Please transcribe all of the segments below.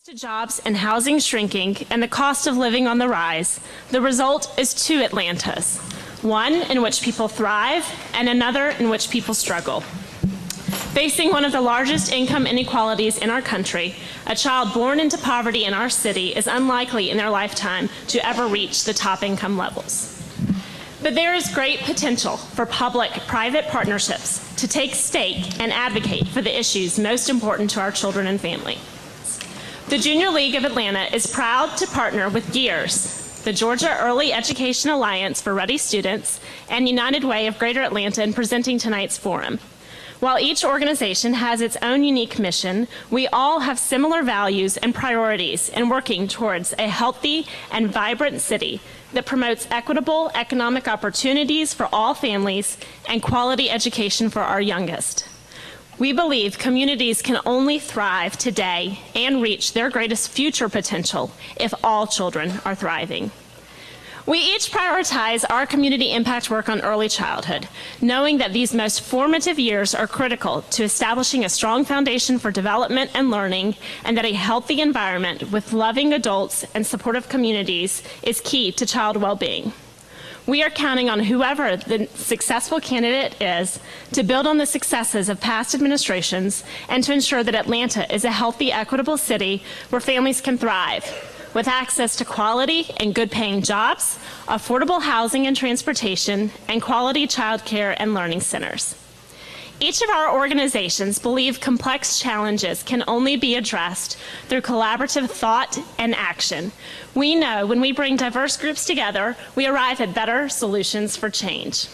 To jobs and housing shrinking and the cost of living on the rise, the result is two Atlantas, one in which people thrive and another in which people struggle. Facing one of the largest income inequalities in our country, a child born into poverty in our city is unlikely in their lifetime to ever reach the top income levels. But there is great potential for public-private partnerships to take stake and advocate for the issues most important to our children and family. The Junior League of Atlanta is proud to partner with GEEARS, the Georgia Early Education Alliance for Ready Students, and United Way of Greater Atlanta in presenting tonight's forum. While each organization has its own unique mission, we all have similar values and priorities in working towards a healthy and vibrant city that promotes equitable economic opportunities for all families and quality education for our youngest. We believe communities can only thrive today and reach their greatest future potential if all children are thriving. We each prioritize our community impact work on early childhood, knowing that these most formative years are critical to establishing a strong foundation for development and learning, and that a healthy environment with loving adults and supportive communities is key to child well-being. We are counting on whoever the successful candidate is to build on the successes of past administrations and to ensure that Atlanta is a healthy, equitable city where families can thrive, with access to quality and good-paying jobs, affordable housing and transportation, and quality child care and learning centers. Each of our organizations believe complex challenges can only be addressed through collaborative thought and action. We know when we bring diverse groups together, we arrive at better solutions for change.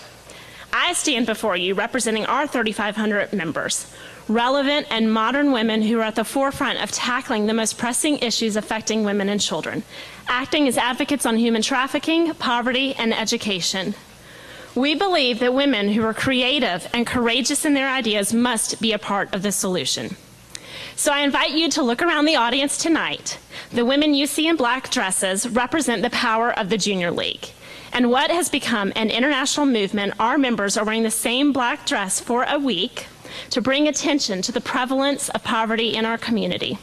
I stand before you representing our 3,500 members, relevant and modern women who are at the forefront of tackling the most pressing issues affecting women and children, acting as advocates on human trafficking, poverty, and education. We believe that women who are creative and courageous in their ideas must be a part of the solution. So I invite you to look around the audience tonight. The women you see in black dresses represent the power of the Junior League. And what has become an international movement, our members are wearing the same black dress for a week to bring attention to the prevalence of poverty in our community.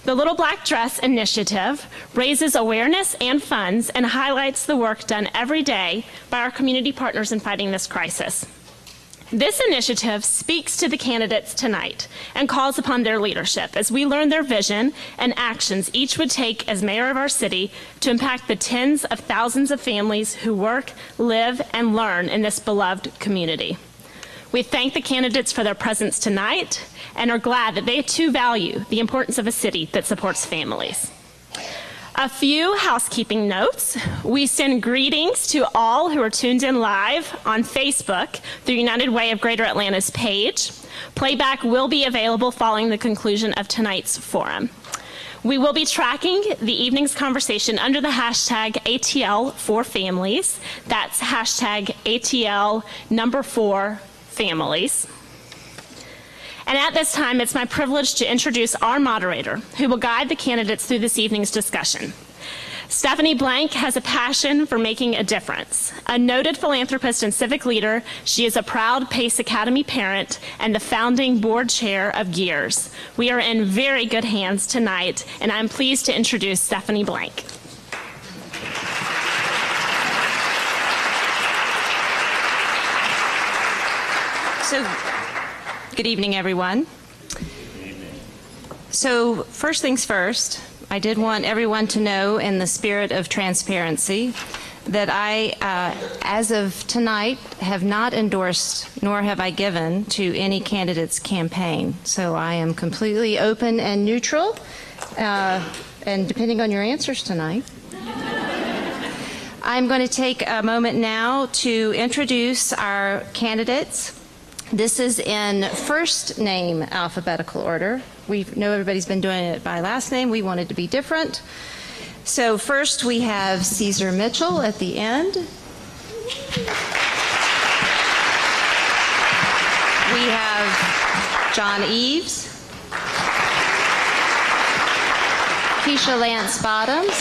The Little Black Dress initiative raises awareness and funds and highlights the work done every day by our community partners in fighting this crisis. This initiative speaks to the candidates tonight and calls upon their leadership as we learn their vision and actions each would take as mayor of our city to impact the tens of thousands of families who work, live, and learn in this beloved community. We thank the candidates for their presence tonight and are glad that they too value the importance of a city that supports families. A few housekeeping notes. We send greetings to all who are tuned in live on Facebook through United Way of Greater Atlanta's page. Playback will be available following the conclusion of tonight's forum. We will be tracking the evening's conversation under the hashtag ATL4Families. That's hashtag ATL4Families. And at this time, it's my privilege to introduce our moderator, who will guide the candidates through this evening's discussion. Stephanie Blank has a passion for making a difference. A noted philanthropist and civic leader, she is a proud Pace Academy parent and the founding board chair of GEEARS. We are in very good hands tonight, and I'm pleased to introduce Stephanie Blank. Good evening, everyone. So first things first, I did want everyone to know, in the spirit of transparency, that I, as of tonight, have not endorsed nor have I given to any candidate's campaign. So I am completely open and neutral, and depending on your answers tonight. I'm going to take a moment now to introduce our candidates. This is in first name alphabetical order. We know everybody's been doing it by last name. We wanted to be different. So first we have Caesar Mitchell at the end. We have John Eves. Keisha Lance Bottoms.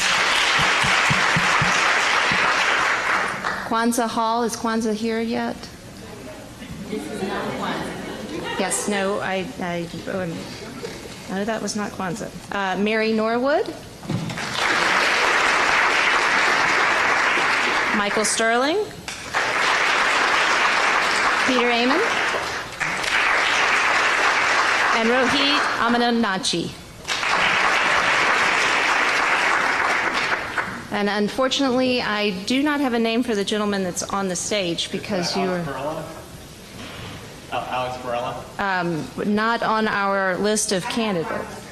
Kwanzaa Hall. Is Kwanzaa here yet? Yes, no, No, that was not Kwanzaa. Mary Norwood. Michael Sterling. Peter Amon. And Rohit Amananachi. And unfortunately, I do not have a name for the gentleman that's on the stage because you were... Alex Varela? Not on our list of candidates.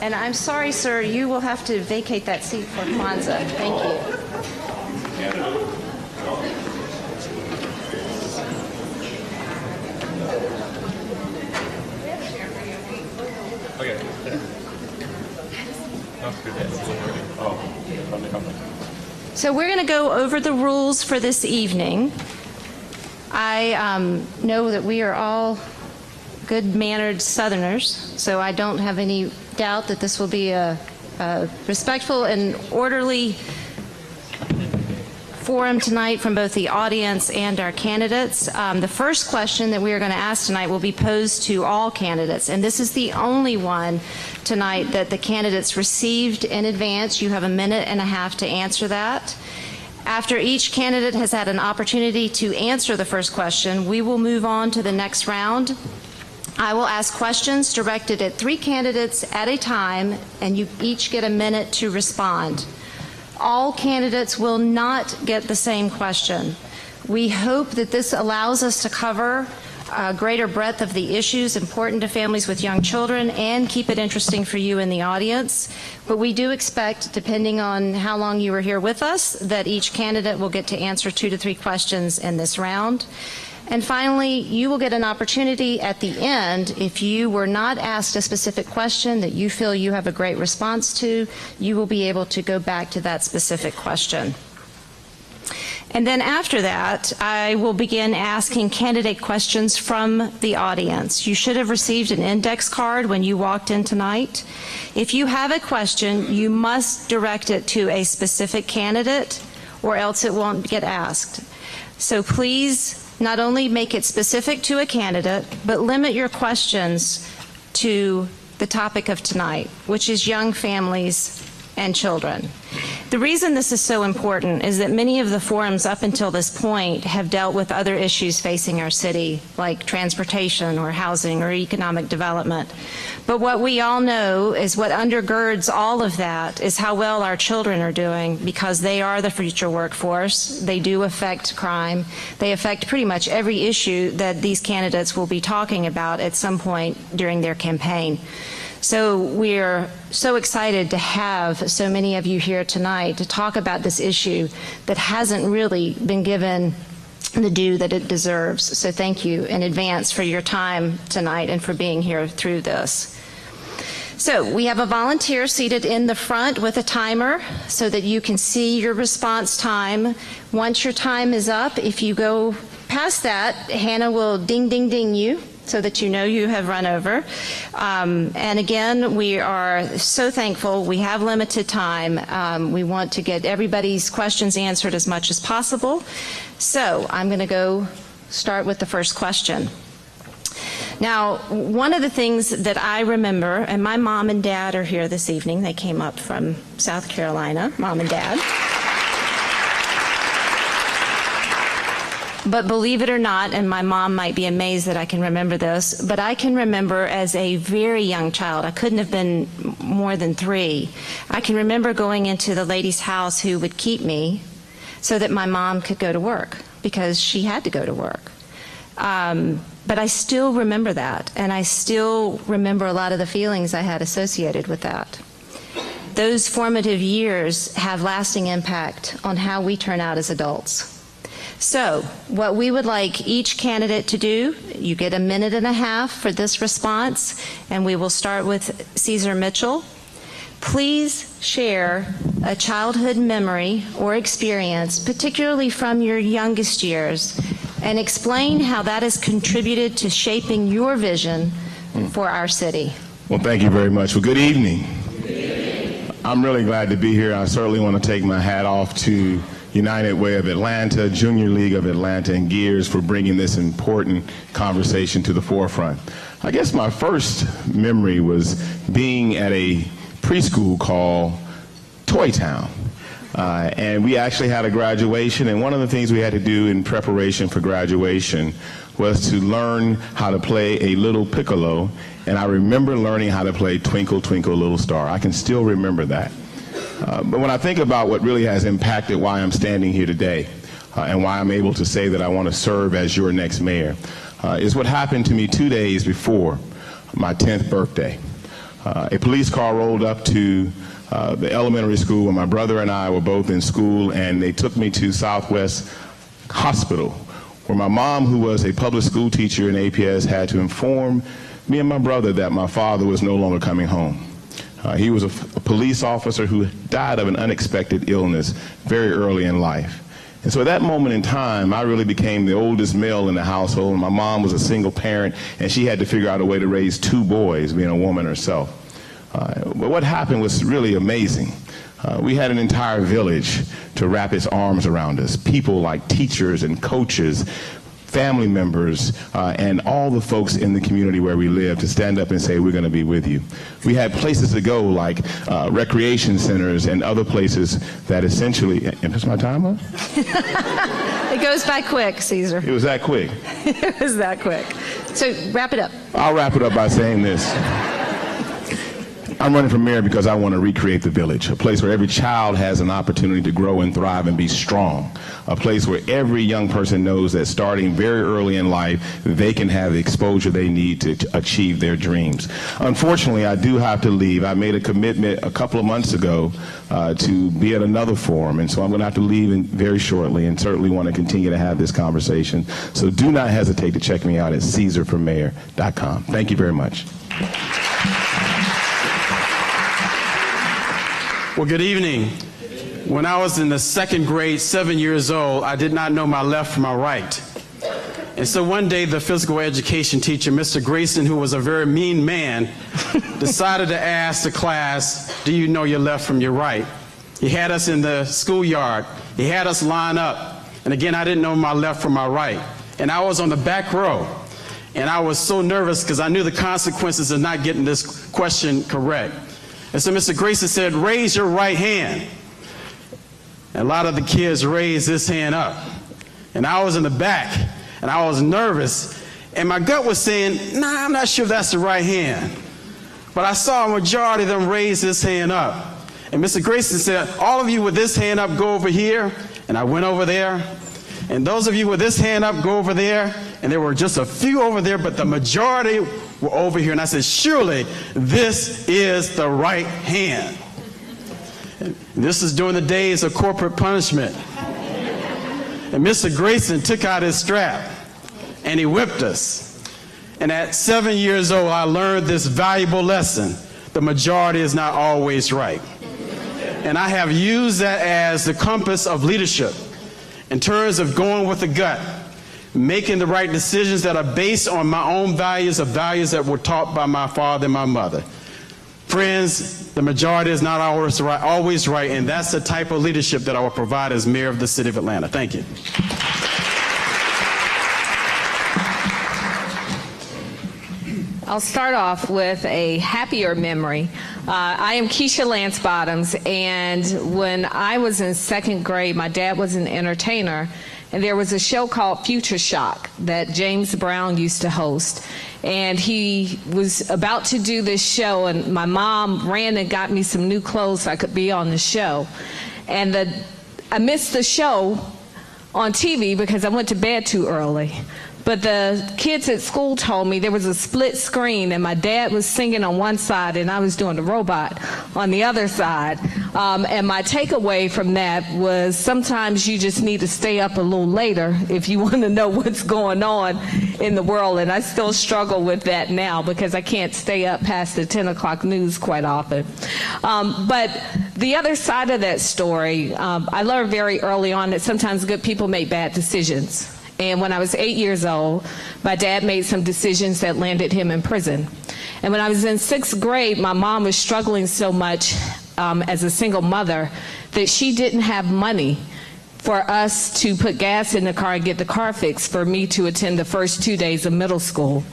And I'm sorry, sir, you will have to vacate that seat for Kwanzaa. Thank you. So we're going to go over the rules for this evening. I know that we are all good-mannered Southerners, so I don't have any doubt that this will be a respectful and orderly forum tonight from both the audience and our candidates. The first question that we are going to ask tonight will be posed to all candidates, and this is the only one tonight that the candidates received in advance. You have 1.5 minutes to answer that. After each candidate has had an opportunity to answer the first question, we will move on to the next round. I will ask questions directed at 3 candidates at a time, and you each get 1 minute to respond. All candidates will not get the same question. We hope that this allows us to cover a greater breadth of the issues important to families with young children and keep it interesting for you in the audience. But we do expect, depending on how long you are here with us, that each candidate will get to answer 2 to 3 questions in this round. And finally, you will get an opportunity at the end, if you were not asked a specific question that you feel you have a great response to, you will be able to go back to that specific question. And then after that, I will begin asking candidate questions from the audience. You should have received an index card when you walked in tonight. If you have a question, you must direct it to a specific candidate, or else it won't get asked. So please, not only make it specific to a candidate, but limit your questions to the topic of tonight, which is young families and children. The reason this is so important is that many of the forums up until this point have dealt with other issues facing our city, like transportation or housing or economic development. But what we all know is what undergirds all of that is how well our children are doing, because they are the future workforce. They do affect crime. They affect pretty much every issue that these candidates will be talking about at some point during their campaign. So we're so excited to have so many of you here tonight to talk about this issue that hasn't really been given the due that it deserves. So thank you in advance for your time tonight and for being here through this. So we have a volunteer seated in the front with a timer so that you can see your response time. Once your time is up, if you go past that, Hannah will ding, ding, ding you, so that you know you have run over. And again, we are so thankful. We have limited time. We want to get everybody's questions answered as much as possible. So I'm going to go start with the first question. Now, one of the things that I remember, and my mom and dad are here this evening. They came up from South Carolina, mom and dad. But believe it or not, and my mom might be amazed that I can remember this, but I can remember as a very young child, I couldn't have been more than 3, I can remember going into the lady's house who would keep me so that my mom could go to work, because she had to go to work. But I still remember that, and I still remember a lot of the feelings I had associated with that. Those formative years have lasting impact on how we turn out as adults. So what we would like each candidate to do, you get 1.5 minutes for this response, and we will start with Caesar Mitchell. Please share a childhood memory or experience, particularly from your youngest years, and explain how that has contributed to shaping your vision for our city. Well, thank you very much. Well, good evening. I'm really glad to be here. I certainly want to take my hat off to United Way of Atlanta, Junior League of Atlanta, and GEEARS for bringing this important conversation to the forefront. I guess my first memory was being at a preschool called Toy Town. And we actually had a graduation, and one of the things we had to do in preparation for graduation was to learn how to play a little piccolo, and I remember learning how to play Twinkle, Twinkle, Little Star. I can still remember that. But when I think about what really has impacted why I'm standing here today, and why I'm able to say that I want to serve as your next mayor, is what happened to me 2 days before my 10th birthday. A police car rolled up to the elementary school where my brother and I were both in school, and they took me to Southwest Hospital, where my mom, who was a public school teacher in APS, had to inform me and my brother that my father was no longer coming home. He was a police officer who died of an unexpected illness very early in life. And so at that moment in time, I really became the oldest male in the household. My mom was a single parent, and she had to figure out a way to raise 2 boys, being a woman herself. But what happened was really amazing. We had an entire village to wrap its arms around us. People like teachers and coaches, family members, and all the folks in the community where we live to stand up and say, we're going to be with you. We had places to go like recreation centers and other places that essentially, and is my time up? It goes by quick, Caesar. It was that quick. It was that quick. So wrap it up. I'll wrap it up by saying this. I'm running for mayor because I want to recreate the village, a place where every child has an opportunity to grow and thrive and be strong, a place where every young person knows that starting very early in life, they can have the exposure they need to achieve their dreams. Unfortunately, I do have to leave. I made a commitment a couple of months ago to be at another forum, and so I'm going to have to leave very shortly, and certainly want to continue to have this conversation. So do not hesitate to check me out at CaesarForMayor.com. Thank you very much. Well, good evening. When I was in the 2nd grade, 7 years old, I did not know my left from my right. And so one day the physical education teacher, Mr. Grayson, who was a very mean man, decided to ask the class, do you know your left from your right? He had us in the schoolyard. He had us line up. And again, I didn't know my left from my right. And I was on the back row. And I was so nervous because I knew the consequences of not getting this question correct. And so Mr. Grayson said, raise your right hand. And a lot of the kids raised this hand up. And I was in the back, and I was nervous. And my gut was saying, nah, I'm not sure if that's the right hand. But I saw a majority of them raise this hand up. And Mr. Grayson said, all of you with this hand up, go over here. And I went over there. And those of you with this hand up, go over there. And there were just a few over there, but the majority were over here. And I said, surely this is the right hand. And this is during the days of corporal punishment. And Mr. Grayson took out his strap and he whipped us. And at 7 years old, I learned this valuable lesson. The majority is not always right. And I have used that as the compass of leadership in terms of going with the gut, making the right decisions that are based on my own values, of values that were taught by my father and my mother. Friends, the majority is not always right, and that's the type of leadership that I will provide as mayor of the city of Atlanta. Thank you. I'll start off with a happier memory. I am Keisha Lance Bottoms, and when I was in 2nd grade, my dad was an entertainer, and there was a show called Future Shock that James Brown used to host. And he was about to do this show, and my mom ran and got me some new clothes so I could be on the show. And I missed the show on TV because I went to bed too early. But the kids at school told me there was a split screen, and my dad was singing on one side and I was doing the robot on the other side. And my takeaway from that was sometimes you just need to stay up a little later if you want to know what's going on in the world. And I still struggle with that now because I can't stay up past the 10 o'clock news quite often. But the other side of that story, I learned very early on that sometimes good people make bad decisions. And when I was 8 years old, my dad made some decisions that landed him in prison. And when I was in 6th grade, my mom was struggling so much as a single mother that she didn't have money for us to put gas in the car and get the car fixed for me to attend the first 2 days of middle school.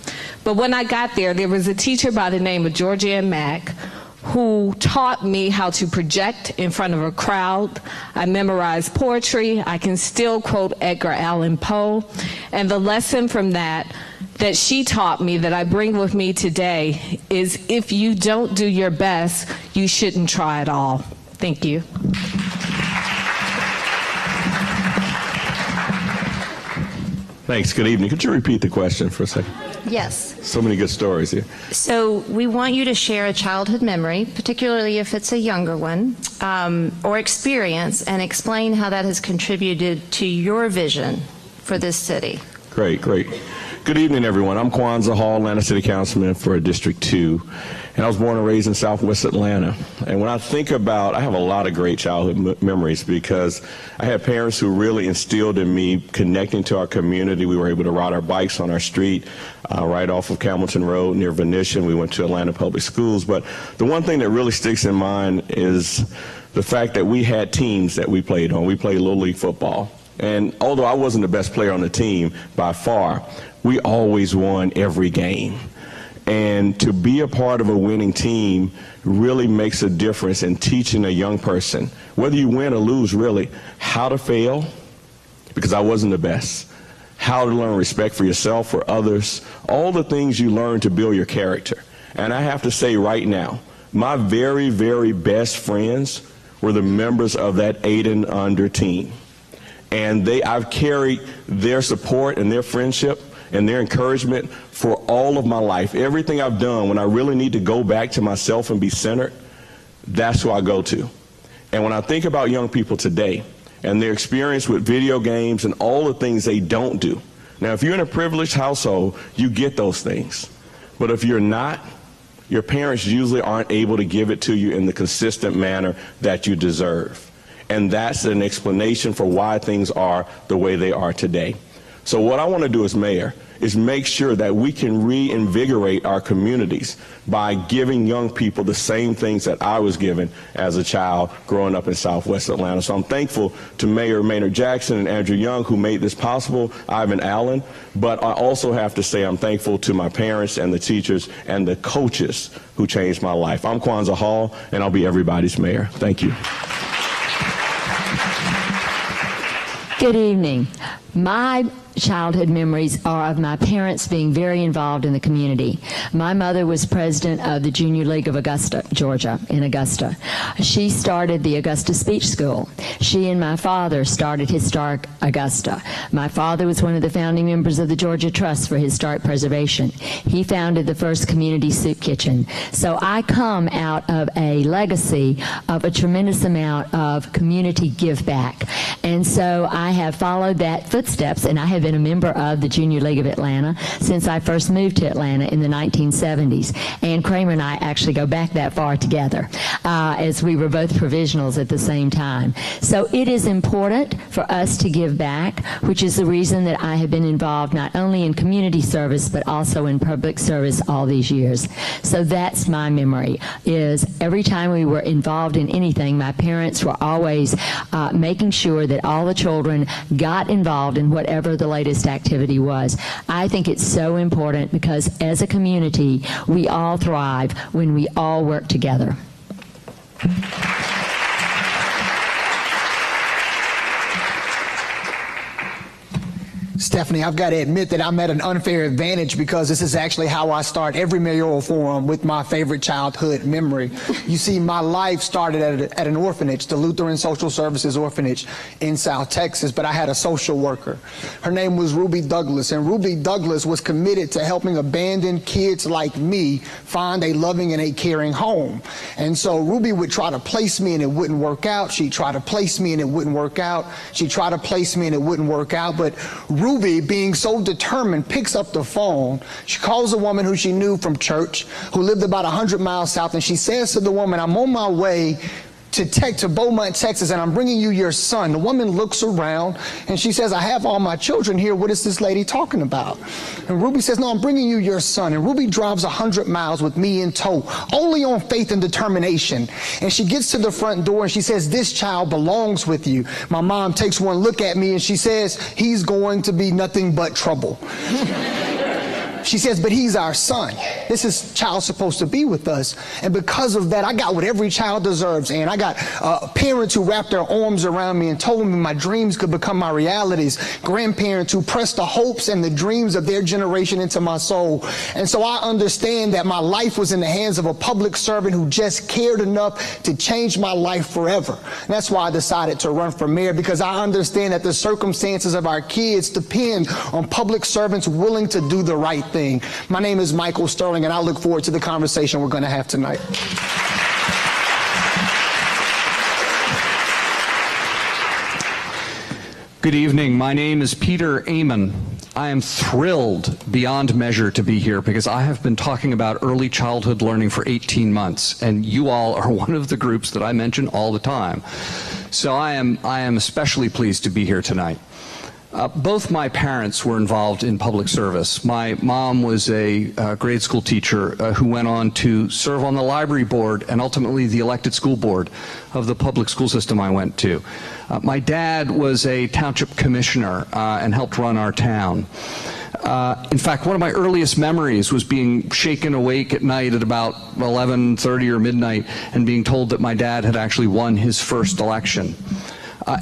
But when I got there was a teacher by the name of Georgianne Mack who taught me how to project in front of a crowd. I memorized poetry. I can still quote Edgar Allan Poe. And the lesson from that she taught me that I bring with me today is if you don't do your best, you shouldn't try at all. Thank you. Thanks. Good evening. Could you repeat the question for a second? Yes. So many good stories here. So we want you to share a childhood memory, particularly if it's a younger one, or experience, and explain how that has contributed to your vision for this city. Great, great. Good evening, everyone. I'm Kwanzaa Hall, Atlanta City Councilman for District 2, and I was born and raised in Southwest Atlanta. And when I think about, I have a lot of great childhood memories because I had parents who really instilled in me connecting to our community. We were able to ride our bikes on our street right off of Campbellton Road near Venetian. We went to Atlanta Public Schools. But the one thing that really sticks in mind is the fact that we had teams that we played on. We played Little League football. And although I wasn't the best player on the team by far, we always won every game. And to be a part of a winning team really makes a difference in teaching a young person, whether you win or lose really, how to fail, because I wasn't the best, how to learn respect for yourself, for others, all the things you learn to build your character. And I have to say right now, my very, very best friends were the members of that 8 and under team. And I've carried their support and their friendship and their encouragement for all of my life. Everything I've done, when I really need to go back to myself and be centered, that's who I go to. And when I think about young people today and their experience with video games and all the things they don't do. Now, if you're in a privileged household, you get those things. But if you're not, your parents usually aren't able to give it to you in the consistent manner that you deserve. And that's an explanation for why things are the way they are today. So what I want to do as mayor is make sure that we can reinvigorate our communities by giving young people the same things that I was given as a child growing up in Southwest Atlanta. So I'm thankful to Mayor Maynard Jackson and Andrew Young who made this possible, Ivan Allen, but I also have to say I'm thankful to my parents and the teachers and the coaches who changed my life. I'm Kwanzaa Hall, and I'll be everybody's mayor. Thank you. Good evening. My childhood memories are of my parents being very involved in the community. My mother was president of the Junior League of Augusta, Georgia, in Augusta. She started the Augusta Speech School. She and my father started Historic Augusta. My father was one of the founding members of the Georgia Trust for Historic Preservation. He founded the first community soup kitchen. So I come out of a legacy of a tremendous amount of community give back. And so I have followed that footsteps, and I have been a member of the Junior League of Atlanta since I first moved to Atlanta in the 1970s. Ann Kramer and I actually go back that far together, as we were both provisionals at the same time. So it is important for us to give back, which is the reason that I have been involved not only in community service but also in public service all these years. So that's my memory, is every time we were involved in anything, my parents were always making sure that all the children got involved in whatever the latest activity was. I think it's so important because as a community, we all thrive when we all work together. Stephanie, I've got to admit that I'm at an unfair advantage because this is actually how I start every mayoral forum, with my favorite childhood memory. You see, my life started at an orphanage, the Lutheran Social Services Orphanage in South Texas, but I had a social worker. Her name was Ruby Douglas, and Ruby Douglas was committed to helping abandoned kids like me find a loving and a caring home. And so Ruby would try to place me and it wouldn't work out. She'd try to place me and it wouldn't work out. She'd try to place me and it wouldn't work out. But Ruby, being so determined, picks up the phone. She calls a woman who she knew from church, who lived about 100 miles south, and she says to the woman, "I'm on my way to Beaumont, Texas, and I'm bringing you your son. The woman looks around and she says, I have all my children here. What is this lady talking about? And Ruby says, no, I'm bringing you your son. And Ruby drives 100 miles with me in tow, only on faith and determination. And she gets to the front door and she says, this child belongs with you. My mom takes one look at me and she says, he's going to be nothing but trouble. She says, but he's our son. This child's supposed to be with us. And because of that, I got what every child deserves. And I got parents who wrapped their arms around me and told me my dreams could become my realities. Grandparents who pressed the hopes and the dreams of their generation into my soul. And so I understand that my life was in the hands of a public servant who just cared enough to change my life forever. And that's why I decided to run for mayor, because I understand that the circumstances of our kids depend on public servants willing to do the right thing. My name is Michael Sterling, and I look forward to the conversation we're going to have tonight. Good evening. My name is Peter Amon. I am thrilled beyond measure to be here because I have been talking about early childhood learning for 18 months, and you all are one of the groups that I mention all the time. So I am especially pleased to be here tonight. Both my parents were involved in public service. My mom was a grade school teacher who went on to serve on the library board and ultimately the elected school board of the public school system I went to. My dad was a township commissioner and helped run our town. In fact, one of my earliest memories was being shaken awake at night at about 11:30 or midnight and being told that my dad had actually won his first election.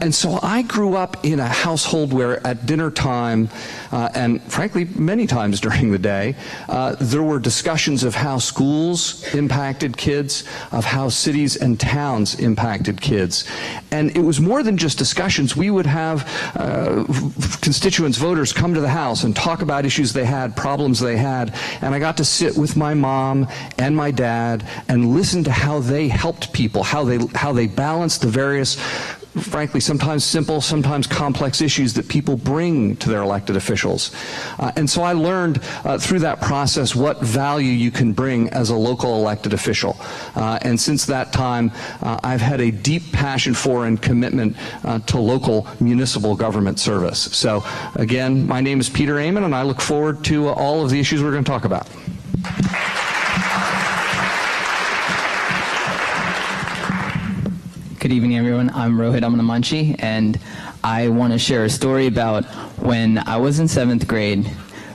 And so I grew up in a household where at dinner time, and frankly many times during the day, there were discussions of how schools impacted kids, of how cities and towns impacted kids. And it was more than just discussions. We would have constituents, voters, come to the house and talk about issues they had, problems they had, and I got to sit with my mom and my dad and listen to how they helped people, how they balanced the various, frankly, sometimes simple, sometimes complex issues that people bring to their elected officials. And so I learned through that process what value you can bring as a local elected official. And since that time, I've had a deep passion for and commitment to local municipal government service. So again, my name is Peter Amon, and I look forward to all of the issues we're going to talk about. Good evening, everyone. I'm Rohit Amanamanchi, and I want to share a story about when I was in 7th grade.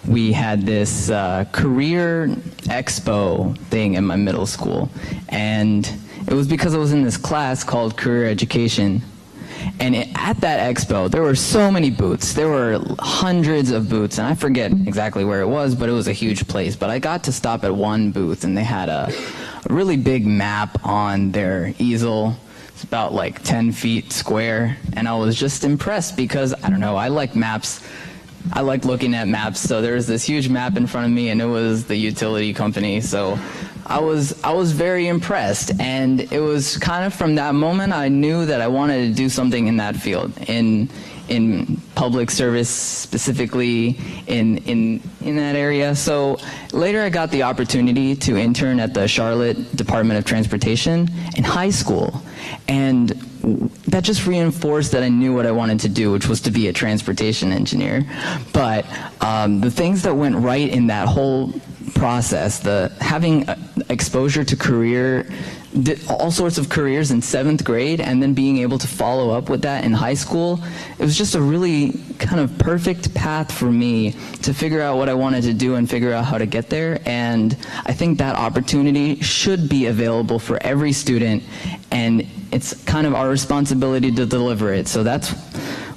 We had this career expo thing in my middle school, and it was because I was in this class called career education. And at that expo, there were so many booths. There were hundreds of booths, and I forget exactly where it was, but it was a huge place. But I got to stop at one booth, and they had a really big map on their easel. It's about like 10 feet square, and I was just impressed because, I don't know, I like maps. I like looking at maps, so there was this huge map in front of me, and it was the utility company, so I was very impressed, and it was kind of from that moment I knew that I wanted to do something in that field, in public service, specifically in that area. So later I got the opportunity to intern at the Charlotte Department of Transportation in high school, and that just reinforced that I knew what I wanted to do, which was to be a transportation engineer. But the things that went right in that whole process, having exposure to all sorts of careers in 7th grade, and then being able to follow up with that in high school, it was just a really kind of perfect path for me to figure out what I wanted to do and figure out how to get there. And I think that opportunity should be available for every student, and it's kind of our responsibility to deliver it. So that's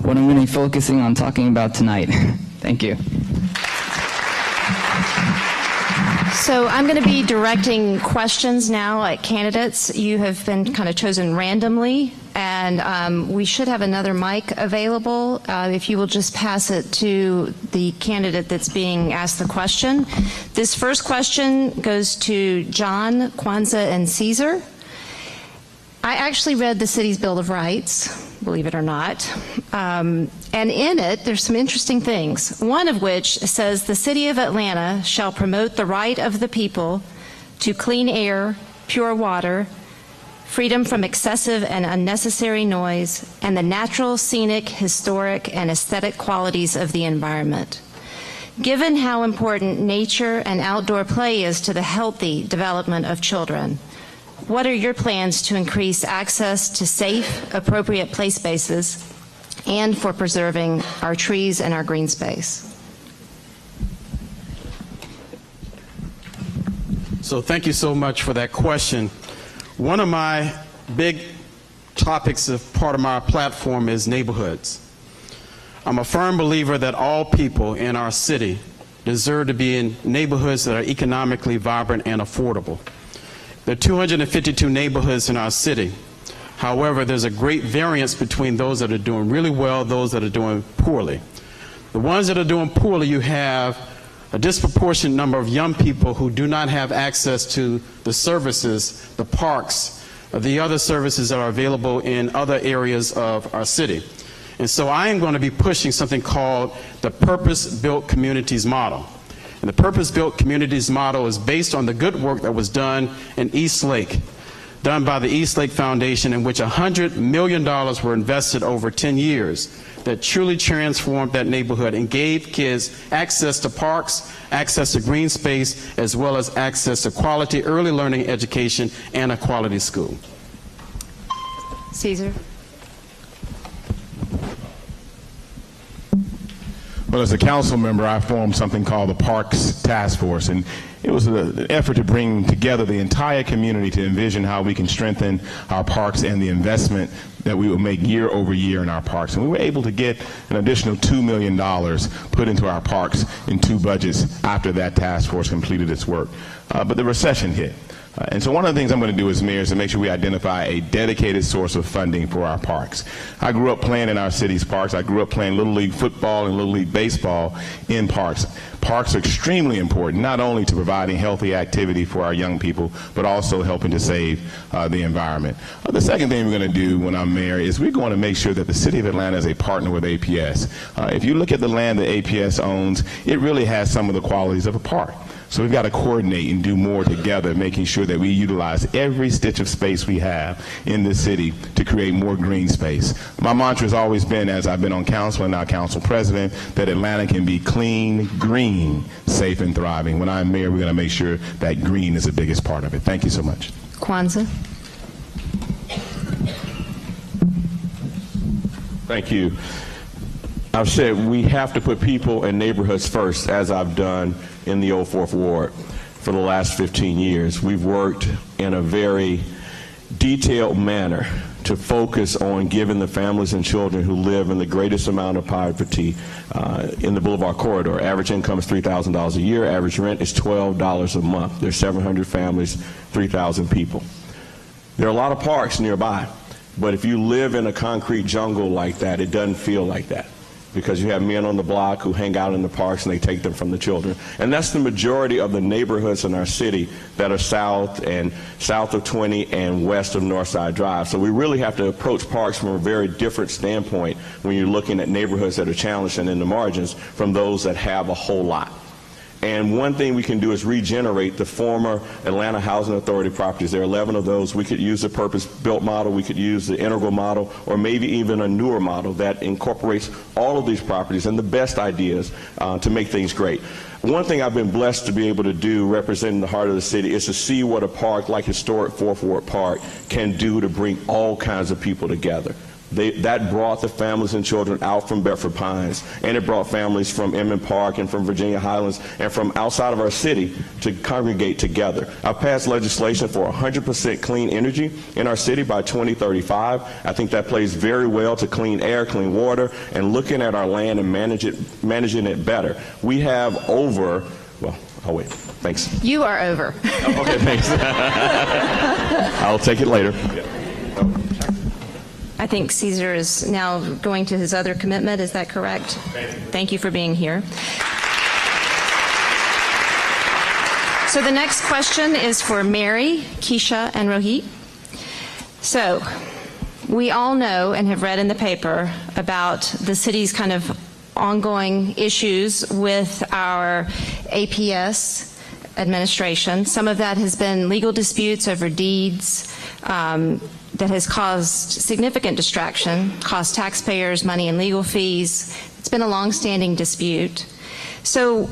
what I'm going to be focusing on talking about tonight. Thank you. So I'm going to be directing questions now at candidates. You have been kind of chosen randomly, and we should have another mic available. If you will just pass it to the candidate that's being asked the question. This first question goes to John, Kwanzaa, and Caesar. I actually read the city's Bill of Rights, believe it or not, and in it there's some interesting things, one of which says the City of Atlanta shall promote the right of the people to clean air, pure water, freedom from excessive and unnecessary noise, and the natural, scenic, historic, and aesthetic qualities of the environment. Given how important nature and outdoor play is to the healthy development of children, what are your plans to increase access to safe, appropriate play spaces and for preserving our trees and our green space? So thank you so much for that question. One of my big topics of part of my platform is neighborhoods. I'm a firm believer that all people in our city deserve to be in neighborhoods that are economically vibrant and affordable. There are 252 neighborhoods in our city. However, there's a great variance between those that are doing really well, those that are doing poorly. The ones that are doing poorly, you have a disproportionate number of young people who do not have access to the services, the parks, the other services that are available in other areas of our city. And so I am going to be pushing something called the Purpose-Built Communities Model. And the Purpose-Built Communities Model is based on the good work that was done in East Lake, done by the East Lake Foundation, in which $100 million were invested over 10 years that truly transformed that neighborhood and gave kids access to parks, access to green space, as well as access to quality early learning education and a quality school. Caesar? Well, as a council member, I formed something called the Parks Task Force, and it was an effort to bring together the entire community to envision how we can strengthen our parks and the investment that we will make year over year in our parks. And we were able to get an additional $2 million put into our parks in 2 budgets after that task force completed its work. But the recession hit. And so one of the things I'm going to do as mayor is to make sure we identify a dedicated source of funding for our parks. I grew up playing in our city's parks. I grew up playing Little League football and Little League baseball in parks. Parks are extremely important, not only to providing healthy activity for our young people, but also helping to save the environment. The second thing we're going to do when I'm mayor is we're going to make sure that the city of Atlanta is a partner with APS. If you look at the land that APS owns, it really has some of the qualities of a park. So we've got to coordinate and do more together, making sure that we utilize every stitch of space we have in this city to create more green space. My mantra has always been, as I've been on council and now council president, that Atlanta can be clean, green, safe, and thriving. When I'm mayor, we're going to make sure that green is the biggest part of it. Thank you so much. Kwanzaa? Thank you. I've said we have to put people and neighborhoods first, as I've done in the Old Fourth Ward for the last 15 years. We've worked in a very detailed manner to focus on giving the families and children who live in the greatest amount of poverty in the Boulevard Corridor. Average income is $3,000 a year. Average rent is $12 a month. There's 700 families, 3,000 people. There are a lot of parks nearby, but if you live in a concrete jungle like that, it doesn't feel like that, because you have men on the block who hang out in the parks and they take them from the children. And that's the majority of the neighborhoods in our city that are south of 20 and west of Northside Drive. So we really have to approach parks from a very different standpoint when you're looking at neighborhoods that are challenged and in the margins from those that have a whole lot. And one thing we can do is regenerate the former Atlanta Housing Authority properties. There are 11 of those. We could use the purpose-built model, we could use the integral model, or maybe even a newer model that incorporates all of these properties and the best ideas to make things great. One thing I've been blessed to be able to do representing the heart of the city is to see what a park like historic Fourth Ward Park can do to bring all kinds of people together. That brought the families and children out from Bedford Pines, and it brought families from Emmett Park and from Virginia Highlands and from outside of our city to congregate together. I've passed legislation for 100% clean energy in our city by 2035. I think that plays very well to clean air, clean water, and looking at our land and managing it better. We have over, well, I'll wait. Thanks. You are over. Oh, okay, thanks. I'll take it later. Yeah. I think Caesar is now going to his other commitment. Is that correct? Thank you for being here. So the next question is for Mary, Keisha, and Rohit. So we all know and have read in the paper about the city's kind of ongoing issues with our APS administration. Some of that has been legal disputes over deeds, that has caused significant distraction, cost taxpayers money in legal fees. It's been a long-standing dispute. So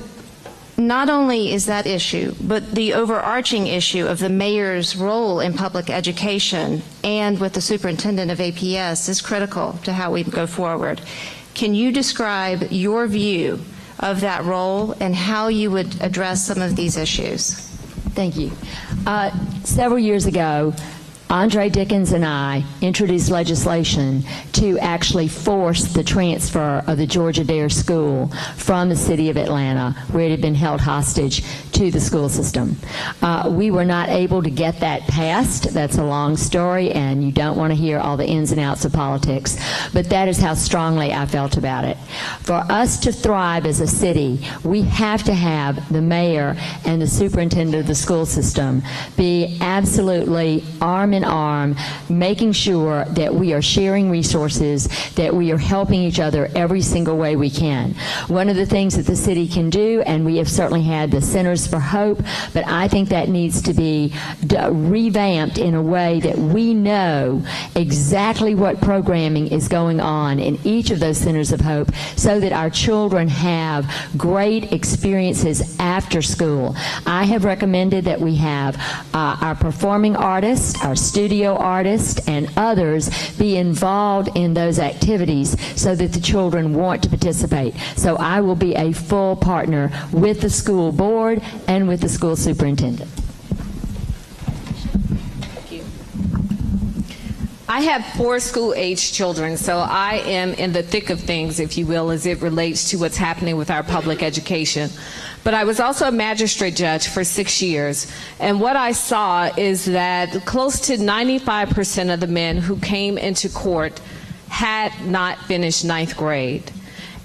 not only is that issue, but the overarching issue of the mayor's role in public education and with the superintendent of APS is critical to how we go forward. Can you describe your view of that role and how you would address some of these issues? Thank you. Several years ago, Andre Dickens and I introduced legislation to actually force the transfer of the Georgia Dare School from the city of Atlanta, where it had been held hostage, to the school system. We were not able to get that passed. That's a long story, and you don't want to hear all the ins and outs of politics, but that is how strongly I felt about it. For us to thrive as a city, we have to have the mayor and the superintendent of the school system be absolutely arm in arm, making sure that we are sharing resources, that we are helping each other every single way we can. One of the things that the city can do, and we have certainly had the Centers for Hope, but I think that needs to be revamped in a way that we know exactly what programming is going on in each of those Centers of Hope, so that our children have great experiences after school. I have recommended that we have our performing artists, our studio artists, and others be involved in those activities so that the children want to participate. So I will be a full partner with the school board and with the school superintendent. Thank you. I have 4 school-age children, so I am in the thick of things, if you will, as it relates to what's happening with our public education. But I was also a magistrate judge for 6 years, and what I saw is that close to 95% of the men who came into court had not finished 9th grade.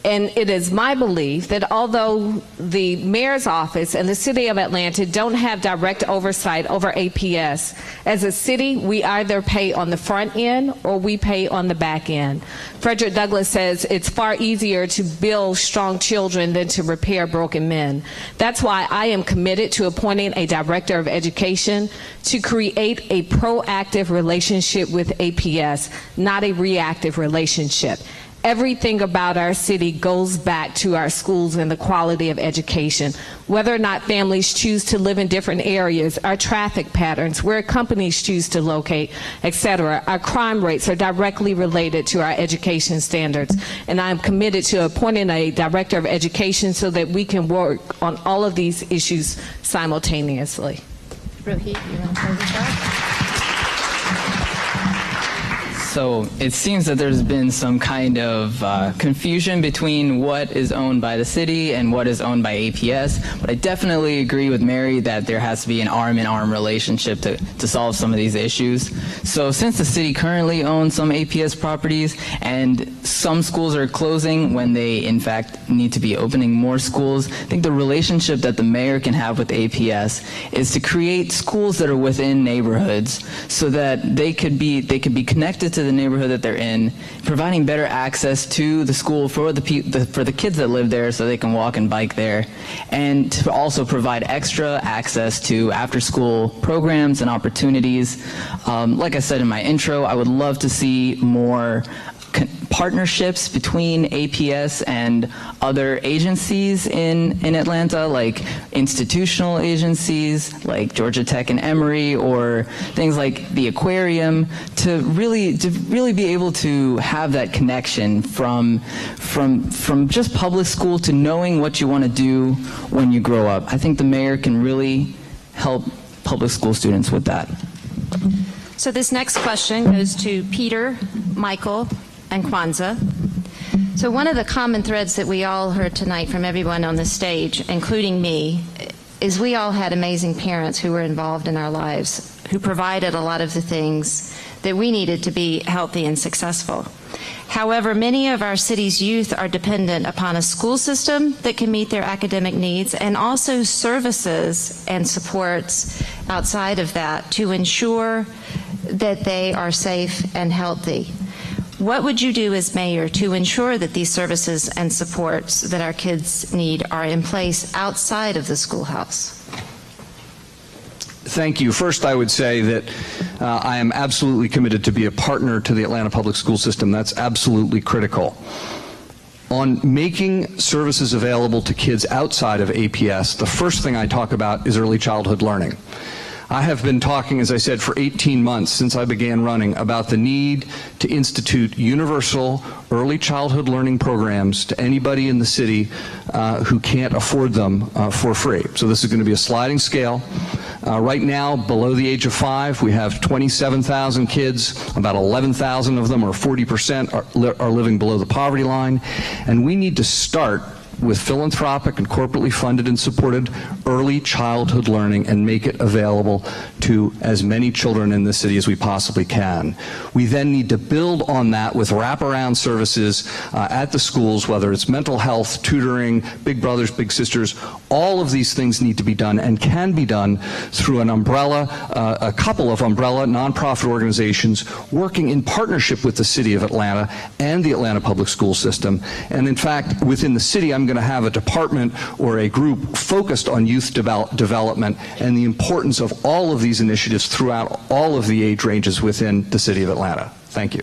And it is my belief that although the mayor's office and the city of Atlanta don't have direct oversight over APS, as a city, we either pay on the front end or we pay on the back end. Frederick Douglass says it's far easier to build strong children than to repair broken men. That's why I am committed to appointing a director of education to create a proactive relationship with APS, not a reactive relationship. Everything about our city goes back to our schools and the quality of education. Whether or not families choose to live in different areas, our traffic patterns, where companies choose to locate, etc. Our crime rates are directly related to our education standards. And I'm committed to appointing a director of education so that we can work on all of these issues simultaneously. Rohit, you want to close this out? So it seems that there's been some kind of confusion between what is owned by the city and what is owned by APS, but I definitely agree with Mary that there has to be an arm-in-arm relationship to solve some of these issues. So since the city currently owns some APS properties and some schools are closing when they in fact need to be opening more schools, I think the relationship that the mayor can have with APS is to create schools that are within neighborhoods so that they could be connected to the neighborhood that they're in, providing better access to the school for the kids that live there so they can walk and bike there, and to also provide extra access to after-school programs and opportunities. Like I said in my intro, I would love to see more partnerships between APS and other agencies in Atlanta, like institutional agencies like Georgia Tech and Emory, or things like the aquarium, to really be able to have that connection from just public school to knowing what you want to do when you grow up. I think the mayor can really help public school students with that. So this next question goes to Peter, Michael, and Kwanzaa. So one of the common threads that we all heard tonight from everyone on the stage, including me, is we all had amazing parents who were involved in our lives, who provided a lot of the things that we needed to be healthy and successful. However, many of our city's youth are dependent upon a school system that can meet their academic needs, and also services and supports outside of that to ensure that they are safe and healthy. What would you do as mayor to ensure that these services and supports that our kids need are in place outside of the schoolhouse? Thank you. First, I would say that I am absolutely committed to be a partner to the Atlanta public school system. That's absolutely critical. On making services available to kids outside of APS, the first thing I talk about is early childhood learning. I have been talking, as I said, for 18 months since I began running about the need to institute universal early childhood learning programs to anybody in the city who can't afford them for free. So this is going to be a sliding scale. Right now, below the age of 5, we have 27,000 kids. About 11,000 of them, or 40%, are living below the poverty line. And we need to start with philanthropic and corporately funded and supported early childhood learning and make it available to as many children in the city as we possibly can. We then need to build on that with wraparound services at the schools, whether it's mental health, tutoring, big brothers, big sisters. All of these things need to be done and can be done through an umbrella, a couple of umbrella nonprofit organizations working in partnership with the City of Atlanta and the Atlanta Public School System. And in fact, within the city, I'm going to have a department or a group focused on youth development and the importance of all of these initiatives throughout all of the age ranges within the City of Atlanta. Thank you.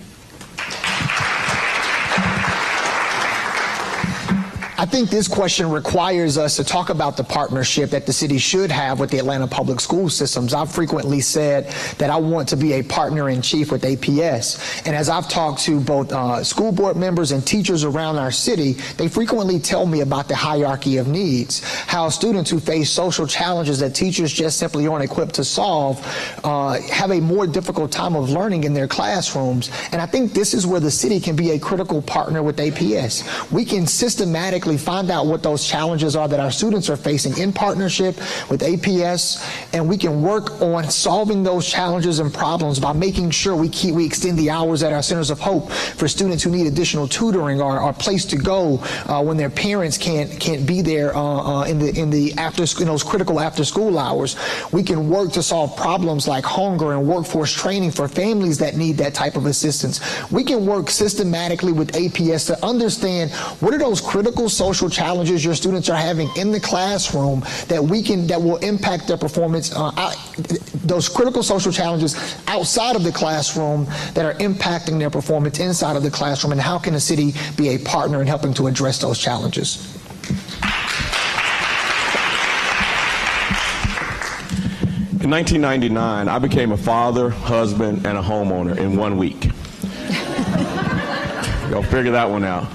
I think this question requires us to talk about the partnership that the city should have with the Atlanta Public School Systems. I've frequently said that I want to be a partner in chief with APS. And as I've talked to both school board members and teachers around our city, they frequently tell me about the hierarchy of needs, how students who face social challenges that teachers just simply aren't equipped to solve have a more difficult time of learning in their classrooms. And I think this is where the city can be a critical partner with APS. We can systematically find out what those challenges are that our students are facing in partnership with APS, and we can work on solving those challenges and problems by making sure we extend the hours at our centers of hope for students who need additional tutoring or a place to go when their parents can't be there in those critical after school hours. We can work to solve problems like hunger and workforce training for families that need that type of assistance. We can work systematically with APS to understand what are those critical social challenges your students are having in the classroom that will impact their performance, those critical social challenges outside of the classroom that are impacting their performance inside of the classroom, and how can the city be a partner in helping to address those challenges? In 1999, I became a father, husband, and a homeowner in 1 week. Y'all figure that one out.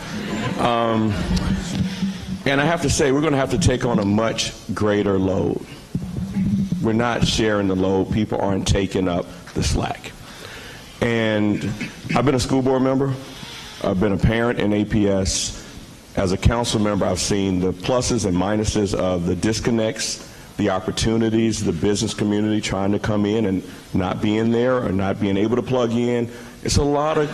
And I have to say, we're going to have to take on a much greater load. We're not sharing the load. People aren't taking up the slack. And I've been a school board member. I've been a parent in APS. As a council member, I've seen the pluses and minuses of the disconnects, the opportunities, the business community trying to come in and not being there or not being able to plug in. It's a lot of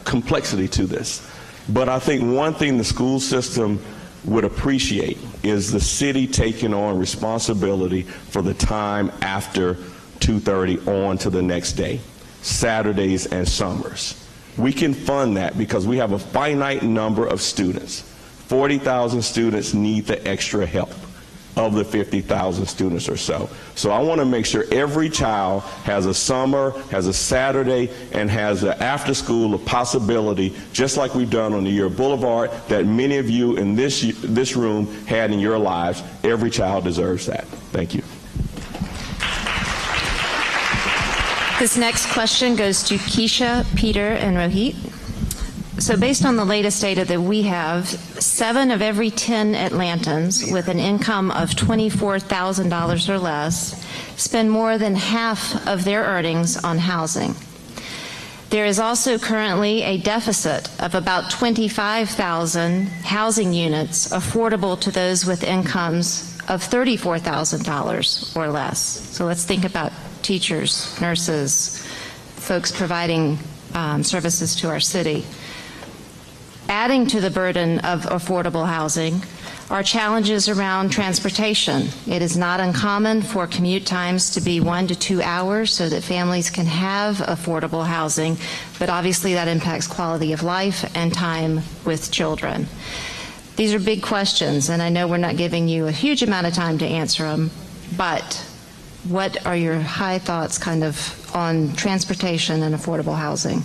complexity to this. But I think one thing the school system would appreciate is the city taking on responsibility for the time after 2:30 on to the next day, Saturdays and summers. We can fund that because we have a finite number of students. 40,000 students need the extra help of the 50,000 students or so. So I want to make sure every child has a summer, has a Saturday, and has an after school possibility, just like we've done on the Year Boulevard, that many of you in this room had in your lives. Every child deserves that. Thank you. This next question goes to Keisha, Peter, and Rohit. So based on the latest data that we have, 7 of every 10 Atlantans with an income of $24,000 or less spend more than half of their earnings on housing. There is also currently a deficit of about 25,000 housing units affordable to those with incomes of $34,000 or less. So let's think about teachers, nurses, folks providing services to our city. Adding to the burden of affordable housing are challenges around transportation. It is not uncommon for commute times to be 1 to 2 hours so that families can have affordable housing, but obviously that impacts quality of life and time with children. These are big questions, and I know we're not giving you a huge amount of time to answer them, but what are your high thoughts kind of on transportation and affordable housing?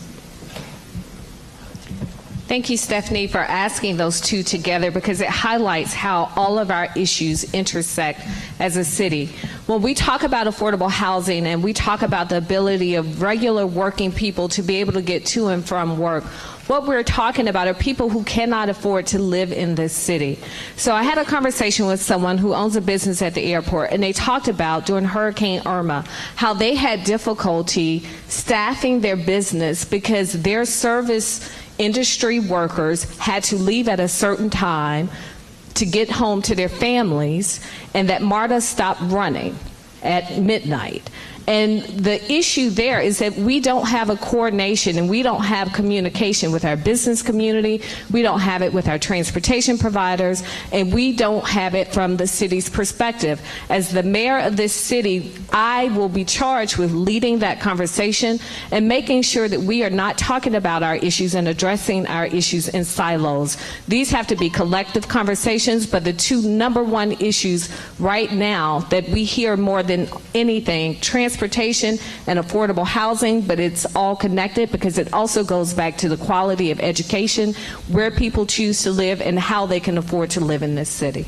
Thank you, Stephanie, for asking those two together, because it highlights how all of our issues intersect as a city. When we talk about affordable housing and we talk about the ability of regular working people to be able to get to and from work, what we're talking about are people who cannot afford to live in this city. So I had a conversation with someone who owns a business at the airport, and they talked about during Hurricane Irma how they had difficulty staffing their business because their service industry workers had to leave at a certain time to get home to their families, and that MARTA stopped running at midnight. And the issue there is that we don't have a coordination and we don't have communication with our business community, we don't have it with our transportation providers, and we don't have it from the city's perspective. As the mayor of this city, I will be charged with leading that conversation and making sure that we are not talking about our issues and addressing our issues in silos. These have to be collective conversations, but the two #1 issues right now that we hear more than anything, transportation and affordable housing, but it's all connected because it also goes back to the quality of education, where people choose to live, and how they can afford to live in this city.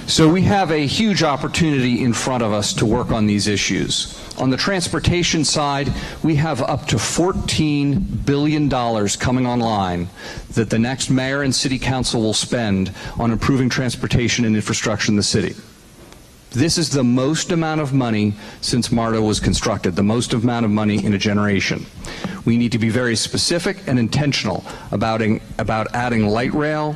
So we have a huge opportunity in front of us to work on these issues. On the transportation side, we have up to $14 billion coming online that the next mayor and city council will spend on improving transportation and infrastructure in the city. This is the most amount of money since MARTA was constructed, the most amount of money in a generation. We need to be very specific and intentional about adding light rail,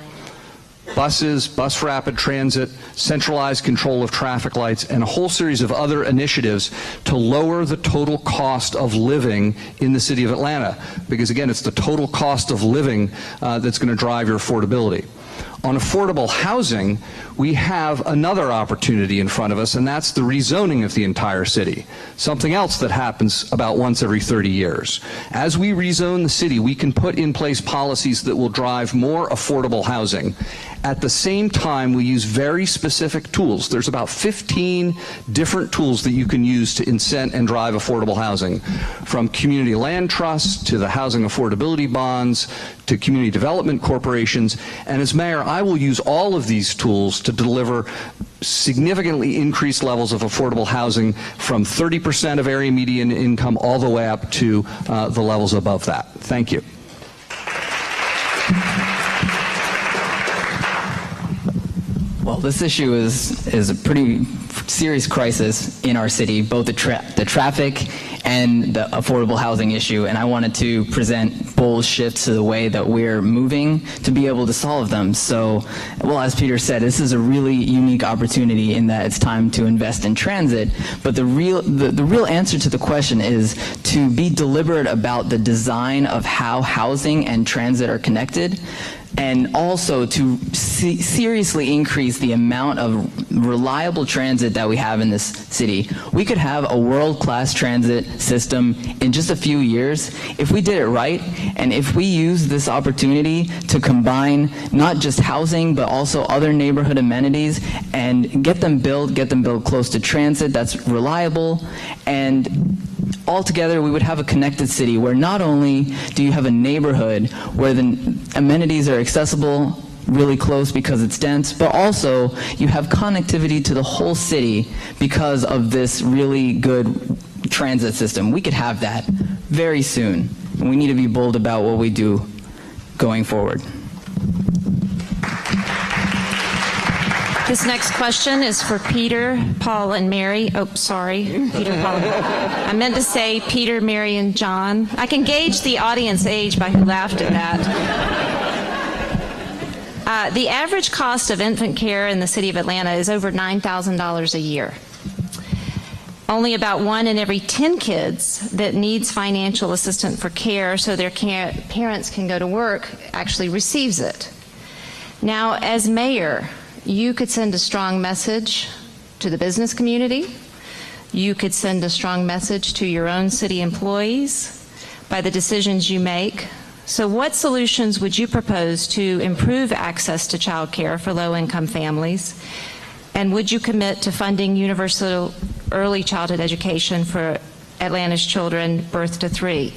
buses, bus rapid transit, centralized control of traffic lights, and a whole series of other initiatives to lower the total cost of living in the city of Atlanta. Because again, it's the total cost of living that's going to drive your affordability. On affordable housing, we have another opportunity in front of us, and that's the rezoning of the entire city, something else that happens about once every 30 years. As we rezone the city, we can put in place policies that will drive more affordable housing. At the same time, we use very specific tools. There's about 15 different tools that you can use to incent and drive affordable housing, from community land trusts to the housing affordability bonds to community development corporations. And as mayor, I will use all of these tools to deliver significantly increased levels of affordable housing from 30% of area median income all the way up to the levels above that. Thank you. Well, this issue is a pretty serious crisis in our city, both the traffic and the affordable housing issue, and I wanted to present bold shifts to the way that we're moving to be able to solve them. So, well, as Peter said, this is a really unique opportunity in that it's time to invest in transit, but the real answer to the question is to be deliberate about the design of how housing and transit are connected, and also to seriously increase the amount of reliable transit that we have in this city. We could have a world-class transit system in just a few years if we did it right, and if we use this opportunity to combine not just housing but also other neighborhood amenities and get them built close to transit that's reliable, and altogether we would have a connected city where not only do you have a neighborhood where the amenities are accessible really close because it's dense, but also you have connectivity to the whole city because of this really good transit system. We could have that very soon, and we need to be bold about what we do going forward. This next question is for Peter, Paul, and Mary. Oh, sorry, Peter, Paul. I meant to say Peter, Mary, and John. I can gauge the audience age by who laughed at that. The average cost of infant care in the city of Atlanta is over $9,000 a year. Only about 1 in every 10 kids that needs financial assistance for care so their parents can go to work actually receives it. Now, as mayor, you could send a strong message to the business community. You could send a strong message to your own city employees by the decisions you make So what solutions would you propose to improve access to child care for low-income families? And would you commit to funding universal early childhood education for Atlanta's children birth to 3?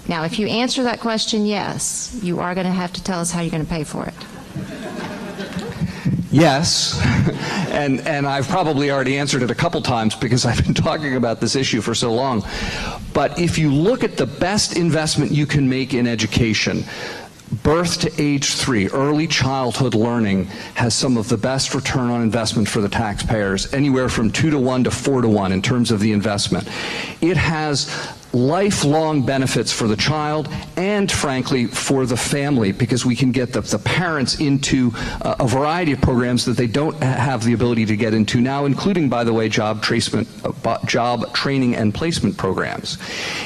Now, if you answer that question yes, you are going to have to tell us how you're going to pay for it. Yes, and I've probably already answered it a couple times because I've been talking about this issue for so long. But if you look at the best investment you can make in education, birth to age 3, early childhood learning has some of the best return on investment for the taxpayers, anywhere from 2 to 1 to 4 to 1 in terms of the investment. It has lifelong benefits for the child and, frankly, for the family, because we can get the parents into a variety of programs that they don't have the ability to get into now, including, by the way, job training and placement programs.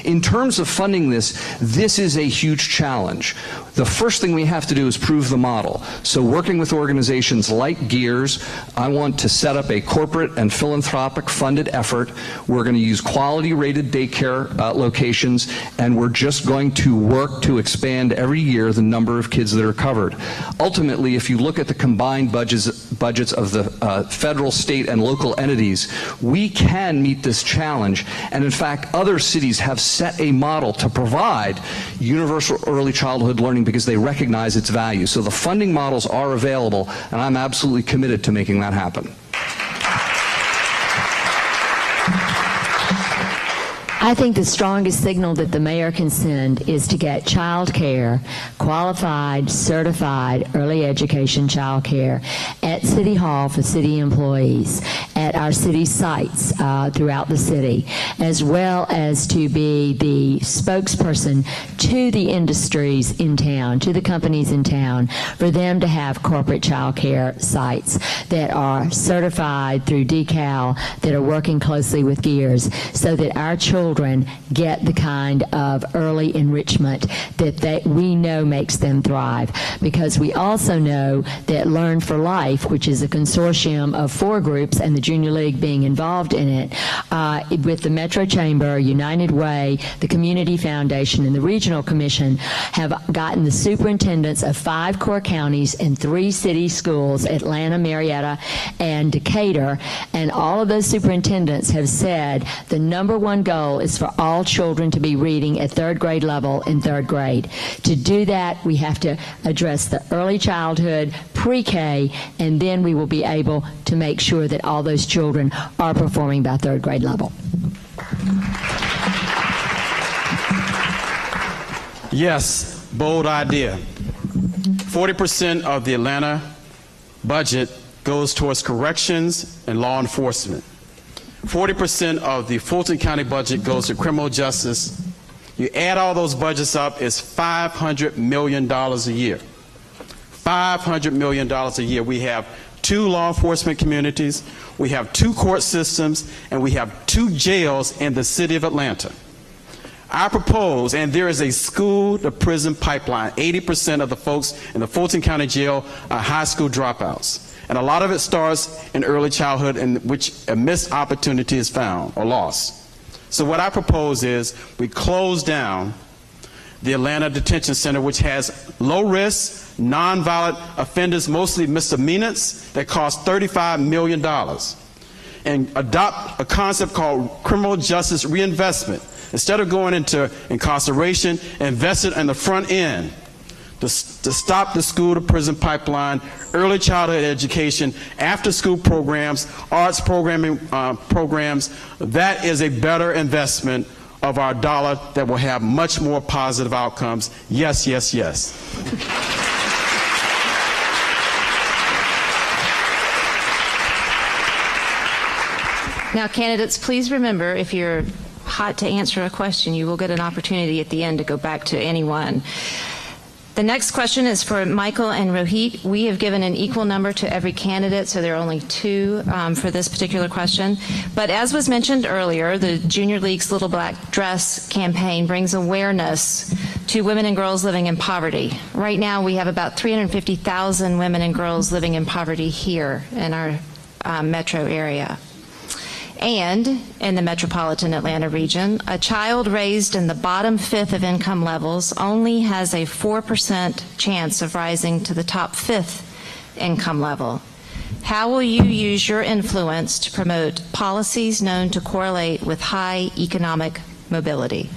In terms of funding this is a huge challenge. The first thing we have to do is prove the model. So working with organizations like GEEARS, I want to set up a corporate and philanthropic funded effort. We're going to use quality rated daycare locations, and we're just going to work to expand every year the number of kids that are covered. Ultimately, if you look at the combined budgets of the federal, state, and local entities, we can meet this challenge. And in fact, other cities have set a model to provide universal early childhood learning because they recognize its value. So the funding models are available, and I'm absolutely committed to making that happen. I think the strongest signal that the mayor can send is to get child care, qualified, certified early education child care at City Hall for city employees, at our city sites throughout the city, as well as to be the spokesperson to the industries in town, to the companies in town, for them to have corporate child care sites that are certified through DECAL, that are working closely with GEEARS, so that our children get the kind of early enrichment that we know makes them thrive. Because we also know that Learn for Life, which is a consortium of 4 groups and the Junior League being involved in it, with the Metro Chamber, United Way, the Community Foundation, and the Regional Commission, have gotten the superintendents of 5 core counties and 3 city schools, Atlanta, Marietta, and Decatur, and all of those superintendents have said the #1 goal is for all children to be reading at 3rd grade level in 3rd grade. To do that, we have to address the early childhood, pre-K, and then we will be able to make sure that all those children are performing by 3rd grade level. Yes, bold idea. 40% of the Atlanta budget goes towards corrections and law enforcement. 40% of the Fulton County budget goes to criminal justice. You add all those budgets up, it's $500 million a year. $500 million a year. We have 2 law enforcement communities, we have 2 court systems, and we have 2 jails in the city of Atlanta. I propose, and there is a school-to-prison pipeline. 80% of the folks in the Fulton County Jail are high school dropouts. And a lot of it starts in early childhood, in which a missed opportunity is found or lost. So what I propose is we close down the Atlanta Detention Center, which has low-risk, nonviolent offenders, mostly misdemeanors, that cost $35 million, and adopt a concept called criminal justice reinvestment. Instead of going into incarceration, invest it in the front end to stop the school-to-prison pipeline, early childhood education, after-school programs, arts programming programs. That is a better investment of our dollar that will have much more positive outcomes. Yes, yes, yes. Now, candidates, please remember, if you're hot to answer a question, you will get an opportunity at the end to go back to anyone. The next question is for Michael and Rohit. We have given an equal number to every candidate, so there are only 2 for this particular question. But as was mentioned earlier, the Junior League's Little Black Dress campaign brings awareness to women and girls living in poverty. Right now, we have about 350,000 women and girls living in poverty here in our metro area. And in the metropolitan Atlanta region, a child raised in the bottom fifth of income levels only has a 4% chance of rising to the top fifth income level. How will you use your influence to promote policies known to correlate with high economic mobility?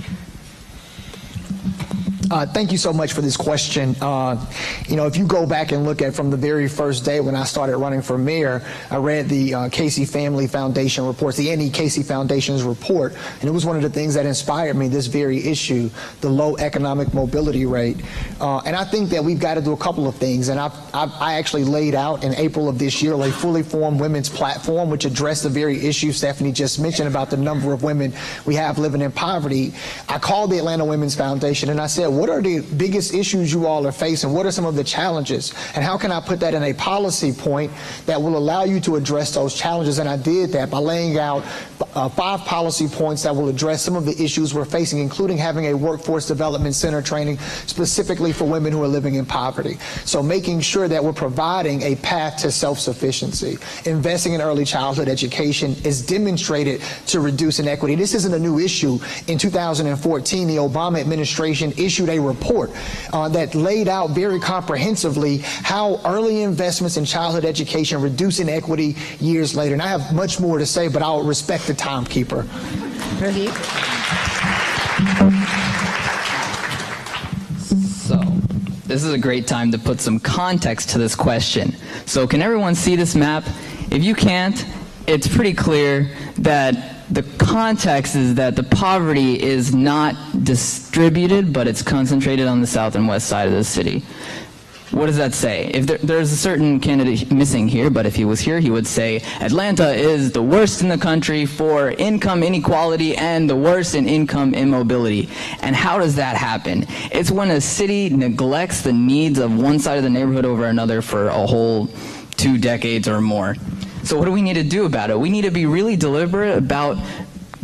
Thank you so much for this question. If you go back and look at from the very first day when I started running for mayor, I read the Casey Family Foundation reports, the Annie Casey Foundation's report, and it was one of the things that inspired me, this very issue, the low economic mobility rate. And I think that we've got to do a couple of things, and I actually laid out in April of this year a fully formed women's platform which addressed the very issue Stephanie just mentioned about the number of women we have living in poverty. I called the Atlanta Women's Foundation and I said, what are the biggest issues you all are facing? What are some of the challenges? And how can I put that in a policy point that will allow you to address those challenges? And I did that by laying out 5 policy points that will address some of the issues we're facing, including having a workforce development center training specifically for women who are living in poverty. So making sure that we're providing a path to self-sufficiency. Investing in early childhood education is demonstrated to reduce inequity. This isn't a new issue. In 2014, the Obama administration issued a report that laid out very comprehensively how early investments in childhood education reduce inequity years later. And I have much more to say, but I'll respect the timekeeper. So, this is a great time to put some context to this question. So, can everyone see this map? If you can't, it's pretty clear that the context is that the poverty is not distributed, but it's concentrated on the south and west side of the city. What does that say? If there's a certain candidate missing here, but if he was here, he would say Atlanta is the worst in the country for income inequality and the worst in income immobility. And how does that happen? It's when a city neglects the needs of one side of the neighborhood over another for a whole 2 decades or more. So what do we need to do about it? We need to be really deliberate about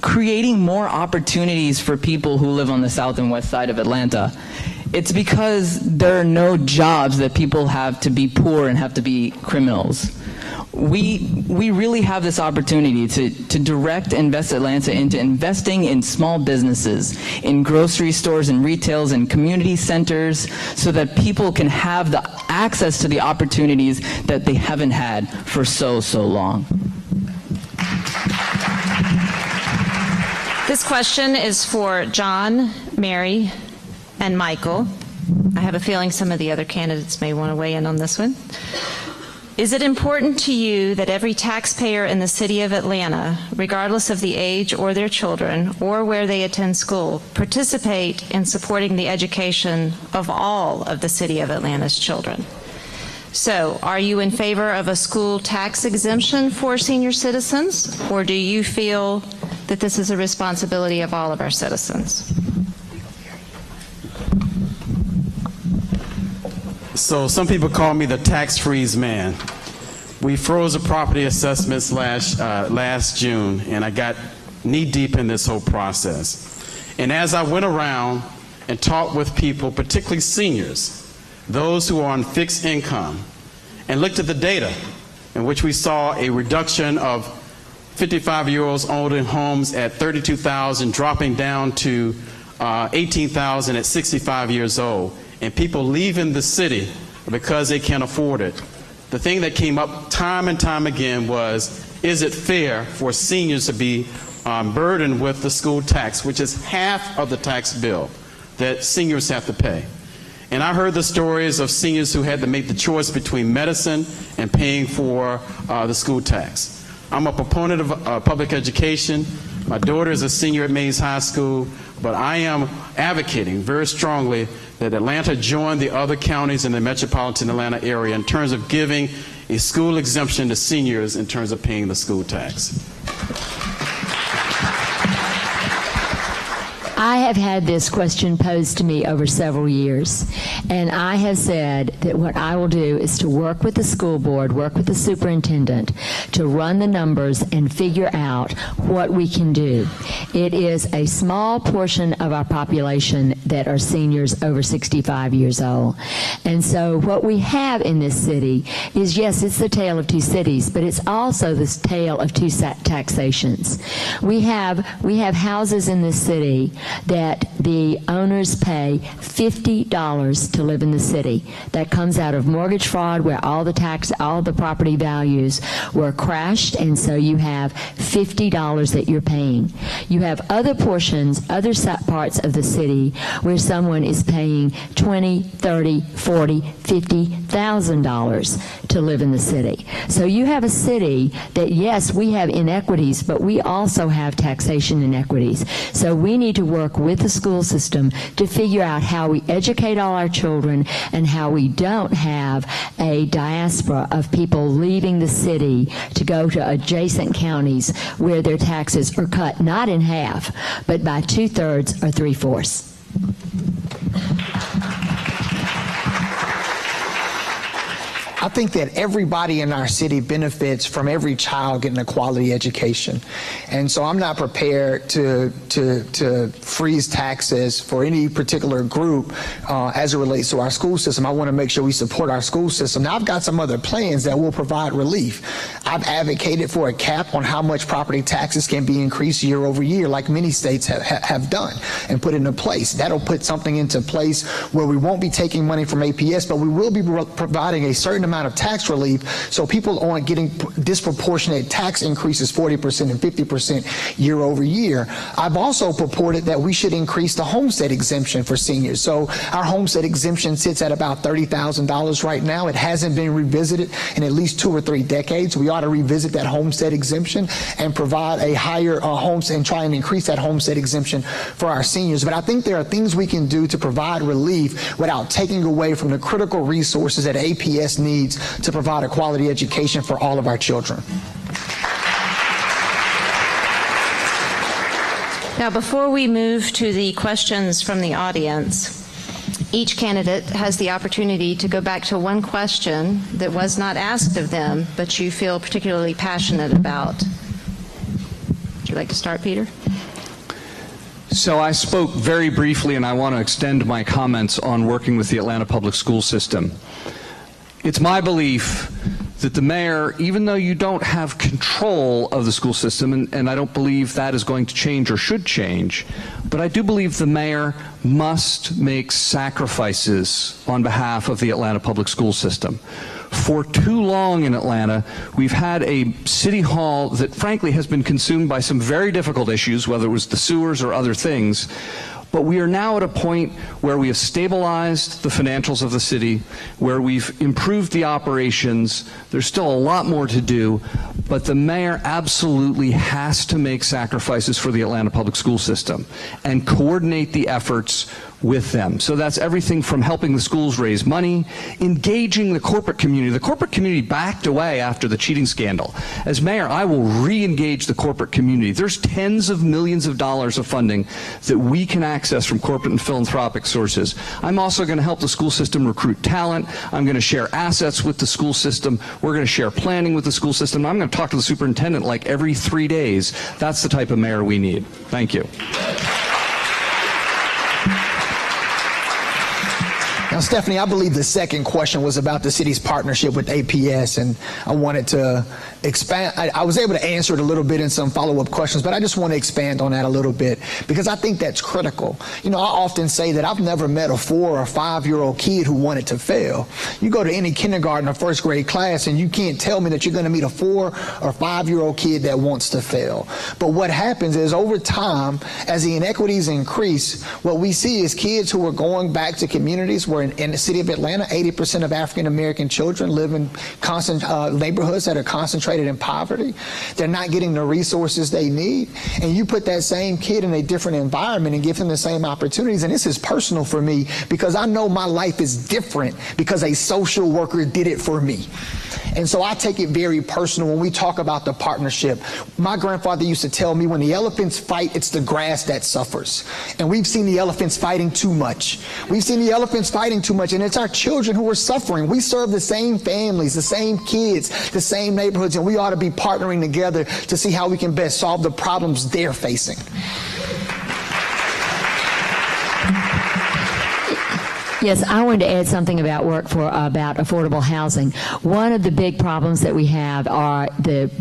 creating more opportunities for people who live on the south and west side of Atlanta. It's because there are no jobs that people have to be poor and have to be criminals. We really have this opportunity to direct Invest Atlanta into investing in small businesses, in grocery stores and retails and community centers so that people can have the access to the opportunities that they haven't had for so long. This question is for John, Mary, and Michael. I have a feeling some of the other candidates may want to weigh in on this one. Is it important to you that every taxpayer in the city of Atlanta, regardless of the age or their children or where they attend school, participate in supporting the education of all of the city of Atlanta's children? So, are you in favor of a school tax exemption for senior citizens, or do you feel that this is a responsibility of all of our citizens? So some people call me the tax freeze man. We froze the property assessments last June, and I got knee deep in this whole process. And as I went around and talked with people, particularly seniors, those who are on fixed income, and looked at the data in which we saw a reduction of 55-year-olds owning homes at $32,000 dropping down to $18,000 at 65 years old, and people leaving the city because they can't afford it. The thing that came up time and time again was, is it fair for seniors to be burdened with the school tax, which is half of the tax bill that seniors have to pay? And I heard the stories of seniors who had to make the choice between medicine and paying for the school tax. I'm a proponent of public education. My daughter is a senior at Mays High School, but I am advocating very strongly that Atlanta join the other counties in the metropolitan Atlanta area in terms of giving a school exemption to seniors in terms of paying the school tax. I have had this question posed to me over several years, and I have said that what I will do is to work with the school board, work with the superintendent, to run the numbers and figure out what we can do. It is a small portion of our population that are seniors over 65 years old. And so what we have in this city is, yes, it's the tale of two cities, but it's also this tale of two taxations. We have houses in this city that the owners pay $50 to live in the city. That comes out of mortgage fraud, where all the property values were crashed, and so you have $50 that you're paying. You have other portions, other parts of the city where someone is paying $20, $30, $40, $50,000 to live in the city. So you have a city that, yes, we have inequities, but we also have taxation inequities. So we need to work with the school system to figure out how we educate all our children and how we don't have a diaspora of people leaving the city to go to adjacent counties where their taxes are cut not in half, but by 2/3 or 3/4. I think that everybody in our city benefits from every child getting a quality education. And so I'm not prepared to freeze taxes for any particular group as it relates to our school system. I want to make sure we support our school system. Now, I've got some other plans that will provide relief. I've advocated for a cap on how much property taxes can be increased year over year, like many states have done, and put into place. That'll put something into place where we won't be taking money from APS, but we will be providing a certain amount of tax relief so people aren't getting disproportionate tax increases, 40% and 50% year over year. I've also purported that we should increase the homestead exemption for seniors. So our homestead exemption sits at about $30,000 right now. It hasn't been revisited in at least 2 or 3 decades. We ought to revisit that homestead exemption and provide a higher homestead and try and increase that homestead exemption for our seniors. But I think there are things we can do to provide relief without taking away from the critical resources that APS needs to provide a quality education for all of our children. Now, before we move to the questions from the audience, each candidate has the opportunity to go back to one question that was not asked of them, but you feel particularly passionate about. Would you like to start, Peter? So I spoke very briefly, and I want to extend my comments on working with the Atlanta Public School System. It's my belief that the mayor, even though you don't have control of the school system, and I don't believe that is going to change or should change, but I do believe the mayor must make sacrifices on behalf of the Atlanta Public School System. For too long in Atlanta, we've had a city hall that frankly has been consumed by some very difficult issues, whether it was the sewers or other things. But we are now at a point where we have stabilized the financials of the city, where we've improved the operations. There's still a lot more to do, but the mayor absolutely has to make sacrifices for the Atlanta Public School System and coordinate the efforts with them. So that's everything from helping the schools raise money, engaging the corporate community. The corporate community backed away after the cheating scandal. As mayor, I will re-engage the corporate community. There's tens of millions of dollars of funding that we can access from corporate and philanthropic sources. I'm also going to help the school system recruit talent. I'm going to share assets with the school system. We're going to share planning with the school system. I'm going to talk to the superintendent like every 3 days. That's the type of mayor we need. Thank you. Now, Stephanie, I believe the second question was about the city's partnership with APS, and I wanted to expand. I was able to answer it a little bit in some follow-up questions, but I just want to expand on that a little bit because I think that's critical. You know, I often say that I've never met a 4 or 5-year-old kid who wanted to fail. You go to any kindergarten or first grade class, and you can't tell me that you're going to meet a 4 or 5-year-old kid that wants to fail. But what happens is over time, as the inequities increase, what we see is kids who are going back to communities where in the city of Atlanta, 80% of African-American children live in neighborhoods that are concentrated in poverty. They're not getting the resources they need. And you put that same kid in a different environment and give him the same opportunities. And this is personal for me because I know my life is different because a social worker did it for me. And so I take it very personal when we talk about the partnership. My grandfather used to tell me when the elephants fight, it's the grass that suffers. And we've seen the elephants fighting too much. We've seen the elephants fighting too much, and it's our children who are suffering. We serve the same families, the same kids, the same neighborhoods, and we ought to be partnering together to see how we can best solve the problems they're facing. Yes, I wanted to add something about about affordable housing. One of the big problems that we have are the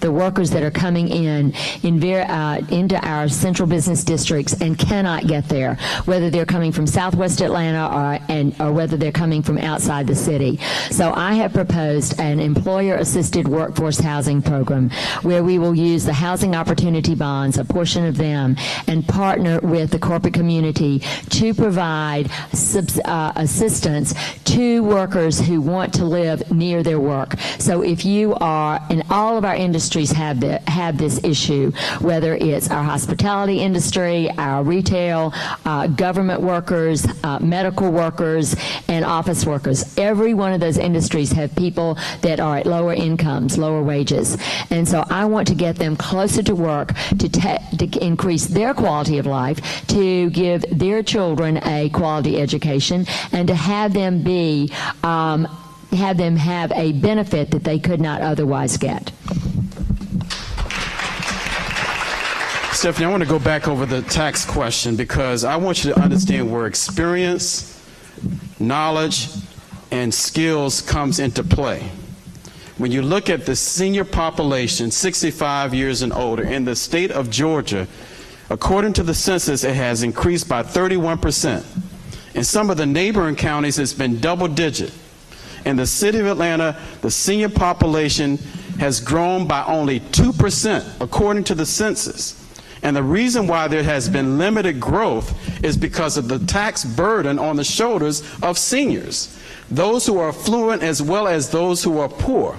workers that are coming into our central business districts and cannot get there, whether they're coming from Southwest Atlanta or whether they're coming from outside the city. So I have proposed an employer-assisted workforce housing program where we will use the housing opportunity bonds, a portion of them, and partner with the corporate community to provide assistance to workers who want to live near their work. So if you are, and all of our industries have this issue, whether it's our hospitality industry, our retail, government workers, medical workers, and office workers. Every one of those industries have people that are at lower incomes, lower wages. And so I want to get them closer to work to increase their quality of life, to give their children a quality education, and to have them have a benefit that they could not otherwise get. Stephanie, I want to go back over the tax question because I want you to understand where experience, knowledge, and skills comes into play. When you look at the senior population, 65 years and older, in the state of Georgia, according to the census, it has increased by 31%. In some of the neighboring counties, it's been double-digit. In the city of Atlanta, the senior population has grown by only 2%, according to the census. And the reason why there has been limited growth is because of the tax burden on the shoulders of seniors, those who are affluent as well as those who are poor.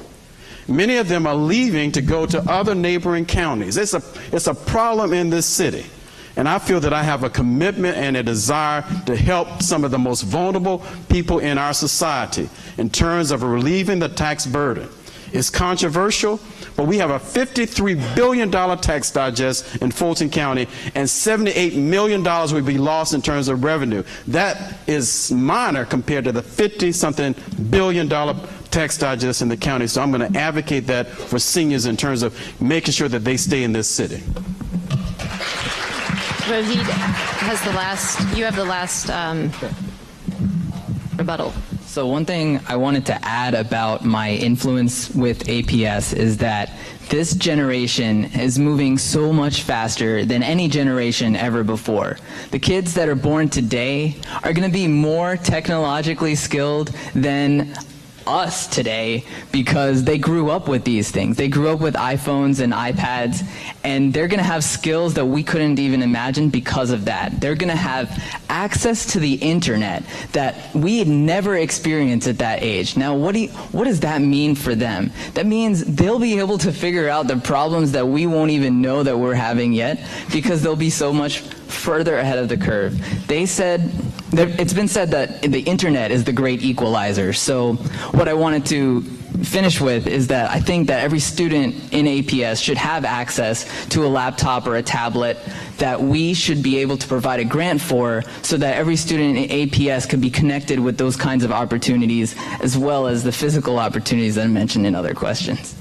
Many of them are leaving to go to other neighboring counties. It's a problem in this city. And I feel that I have a commitment and a desire to help some of the most vulnerable people in our society in terms of relieving the tax burden. It's controversial, but we have a $53 billion tax digest in Fulton County, and $78 million would be lost in terms of revenue. That is minor compared to the $50-something billion tax digest in the county. So I'm going to advocate that for seniors in terms of making sure that they stay in this city. Rohit you have the last rebuttal. So one thing I wanted to add about my influence with APS is that this generation is moving so much faster than any generation ever before. The kids that are born today are going to be more technologically skilled than us today because they grew up with these things. They grew up with iPhones and iPads, and they're going to have skills that we couldn't even imagine because of that. They're going to have access to the internet that we had never experienced at that age. Now, what does that mean for them? That means they'll be able to figure out the problems that we won't even know that we're having yet because they'll be so much further ahead of the curve. It's been said that the internet is the great equalizer. So what I wanted to finish with is that I think that every student in APS should have access to a laptop or a tablet that we should be able to provide a grant for so that every student in APS can be connected with those kinds of opportunities as well as the physical opportunities that I mentioned in other questions.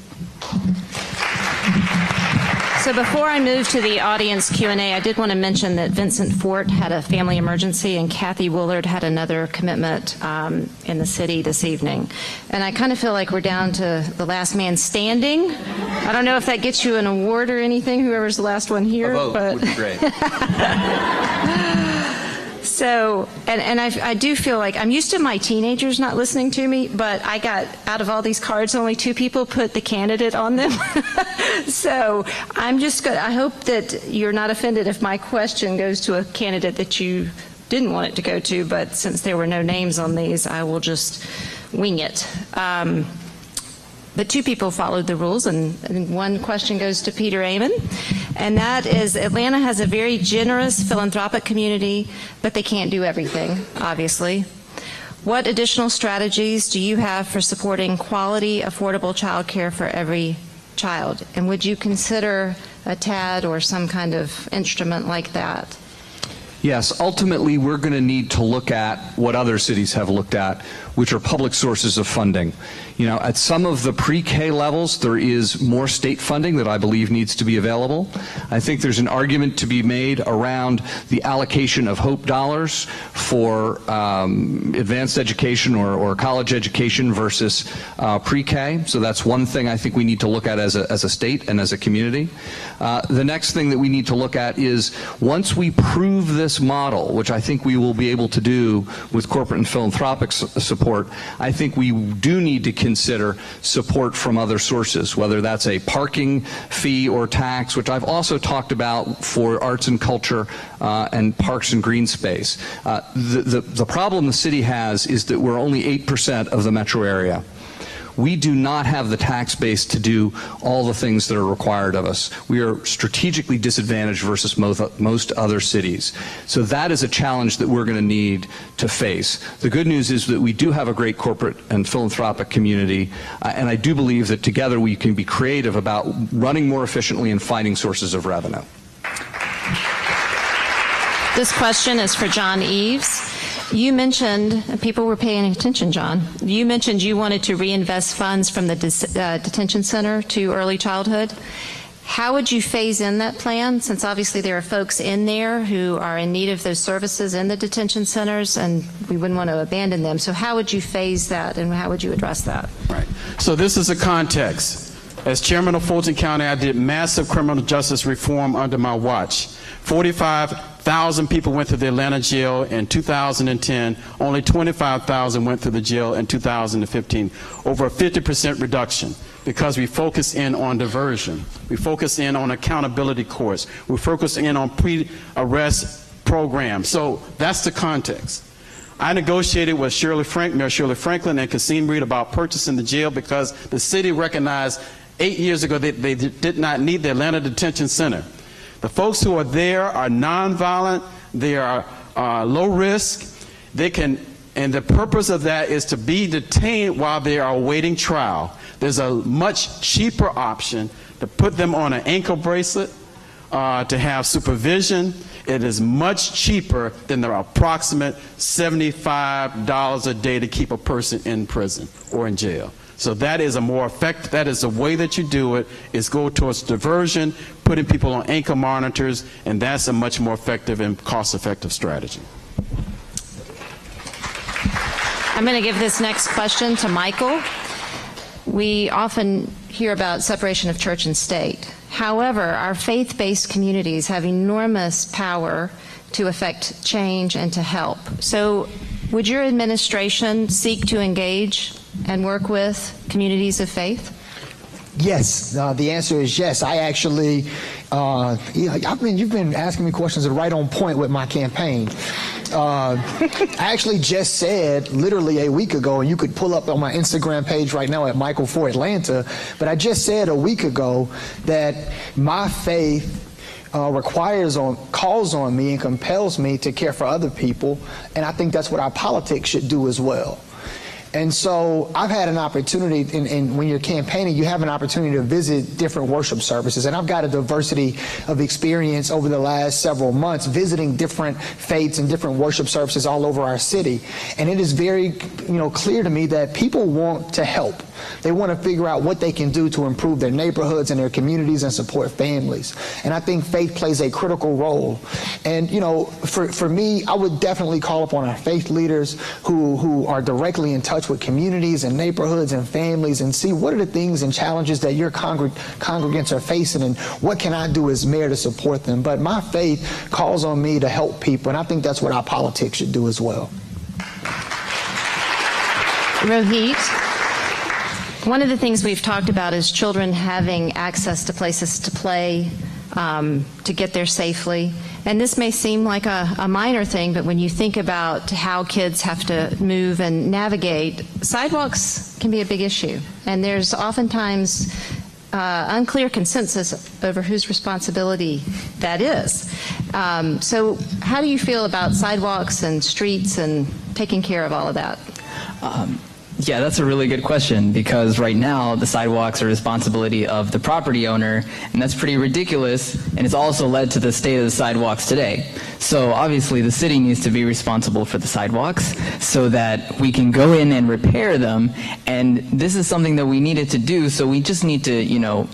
So before I move to the audience Q&A, I did want to mention that Vincent Fort had a family emergency and Kathy Woolard had another commitment in the city this evening. And I kind of feel like we're down to the last man standing. I don't know if that gets you an award or anything, whoever's the last one here. A vote would be great. So, and I do feel like I'm used to my teenagers not listening to me, but I got, out of all these cards, only 2 people put the candidate on them. So I'm just going to, I hope that you're not offended if my question goes to a candidate that you didn't want it to go to, but since there were no names on these, I will just wing it. But 2 people followed the rules, and one question goes to Peter Amon, and that is, Atlanta has a very generous philanthropic community, but they can't do everything, obviously. What additional strategies do you have for supporting quality, affordable child care for every child? And would you consider a TAD or some kind of instrument like that? Yes, ultimately we're going to need to look at what other cities have looked at, which are public sources of funding. You know, at some of the pre-K levels, there is more state funding that I believe needs to be available. I think there's an argument to be made around the allocation of HOPE dollars for advanced education or college education versus pre-K. So that's one thing I think we need to look at as a state and as a community. The next thing that we need to look at is once we prove this model, which I think we will be able to do with corporate and philanthropic support, I think we do need to consider support from other sources, whether that's a parking fee or tax, which I've also talked about for arts and culture and parks and green space. The problem the city has is that we're only 8% of the metro area. We do not have the tax base to do all the things that are required of us. We are strategically disadvantaged versus most other cities. So that is a challenge that we're going to need to face. The good news is that we do have a great corporate and philanthropic community, and I do believe that together we can be creative about running more efficiently and finding sources of revenue. This question is for John Eves. You mentioned, people were paying attention, John, you mentioned you wanted to reinvest funds from the detention center to early childhood. How would you phase in that plan, since obviously there are folks in there who are in need of those services in the detention centers, and we wouldn't want to abandon them. So how would you phase that, and how would you address that? Right. So this is a context. As chairman of Fulton County, I did massive criminal justice reform under my watch. 45,000 people went through the Atlanta jail in 2010. Only 25,000 went through the jail in 2015. Over a 50% reduction, because we focus in on diversion. We focus in on accountability courts. We focus in on pre-arrest programs. So that's the context. I negotiated with Mayor Shirley Franklin and Cassine Reed about purchasing the jail because the city recognized 8 years ago that they did not need the Atlanta Detention Center. The folks who are there are nonviolent, they are low risk, and the purpose of that is to be detained while they are awaiting trial. There's a much cheaper option to put them on an ankle bracelet, to have supervision. It is much cheaper than the approximate $75 a day to keep a person in prison or in jail. So that is a more effective, that is the way that you do it, is go towards diversion, putting people on ankle monitors, and that's a much more effective and cost-effective strategy. I'm going to give this next question to Michael. We often hear about separation of church and state. However, our faith-based communities have enormous power to affect change and to help. So would your administration seek to engage and work with communities of faith? Yes, the answer is yes. I actually, you've been asking me questions that are right on point with my campaign. I actually just said literally a week ago, and you could pull up on my Instagram page right now at Michael for Atlanta, but I just said a week ago that my faith calls on me and compels me to care for other people, and I think that's what our politics should do as well. And so I've had an opportunity, and when you're campaigning, you have an opportunity to visit different worship services. And I've got a diversity of experience over the last several months visiting different faiths and different worship services all over our city. And it is very, clear to me that people want to help. They want to figure out what they can do to improve their neighborhoods and their communities and support families. And I think faith plays a critical role. And, for me, I would definitely call upon our faith leaders who are directly in touch with communities and neighborhoods and families and see what are the things and challenges that your congregants are facing and what can I do as mayor to support them. But my faith calls on me to help people, and I think that's what our politics should do as well. Rohit, one of the things we've talked about is children having access to places to play, to get there safely. And this may seem like a minor thing, but when you think about how kids have to move and navigate, sidewalks can be a big issue. And there's oftentimes unclear consensus over whose responsibility that is. So how do you feel about sidewalks and streets and taking care of all of that? Yeah, that's a really good question, because right now the sidewalks are responsibility of the property owner, and that's pretty ridiculous, and it's also led to the state of the sidewalks today. So obviously the city needs to be responsible for the sidewalks so that we can go in and repair them, and this is something that we needed to do, so we just need to,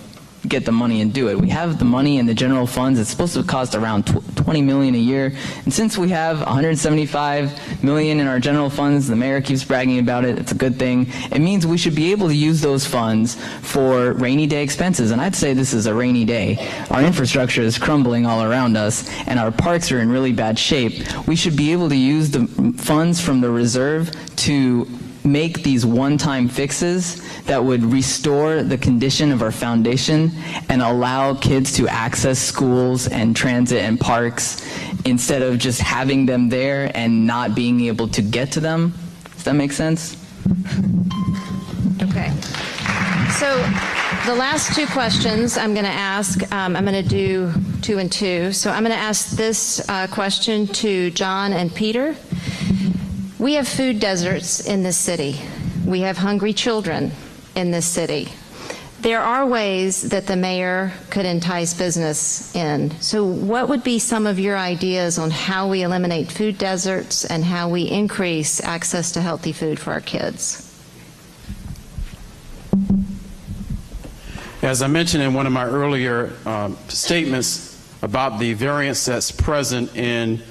get the money and do it. We have the money in the general funds. It's supposed to cost around $20 million a year. And since we have $175 million in our general funds, the mayor keeps bragging about it, it's a good thing. It means we should be able to use those funds for rainy day expenses. And I'd say this is a rainy day. Our infrastructure is crumbling all around us, and our parks are in really bad shape. We should be able to use the funds from the reserve to make these one-time fixes that would restore the condition of our foundation and allow kids to access schools and transit and parks instead of just having them there and not being able to get to them. Does that make sense? Okay. So the last two questions I'm going to ask, I'm going to do 2 and 2. So I'm going to ask this question to John and Peter. We have food deserts in this city. We have hungry children in this city. There are ways that the mayor could entice business in. So what would be some of your ideas on how we eliminate food deserts and how we increase access to healthy food for our kids? As I mentioned in one of my earlier statements about the variance that's present in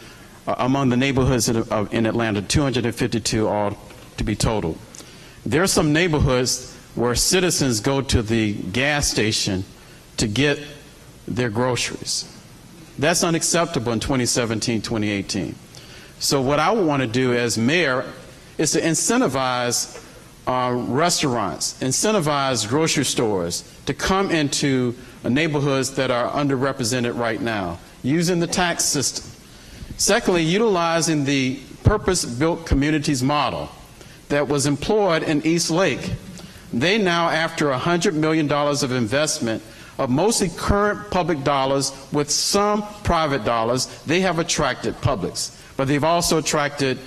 among the neighborhoods in Atlanta, 252 all to be total. There are some neighborhoods where citizens go to the gas station to get their groceries. That's unacceptable in 2017, 2018. So what I would want to do as mayor is to incentivize restaurants, incentivize grocery stores to come into neighborhoods that are underrepresented right now, using the tax system. Secondly, utilizing the purpose-built communities model that was employed in East Lake. They now, after $100 million of investment, of mostly current public dollars with some private dollars, they have attracted publics, but they've also attracted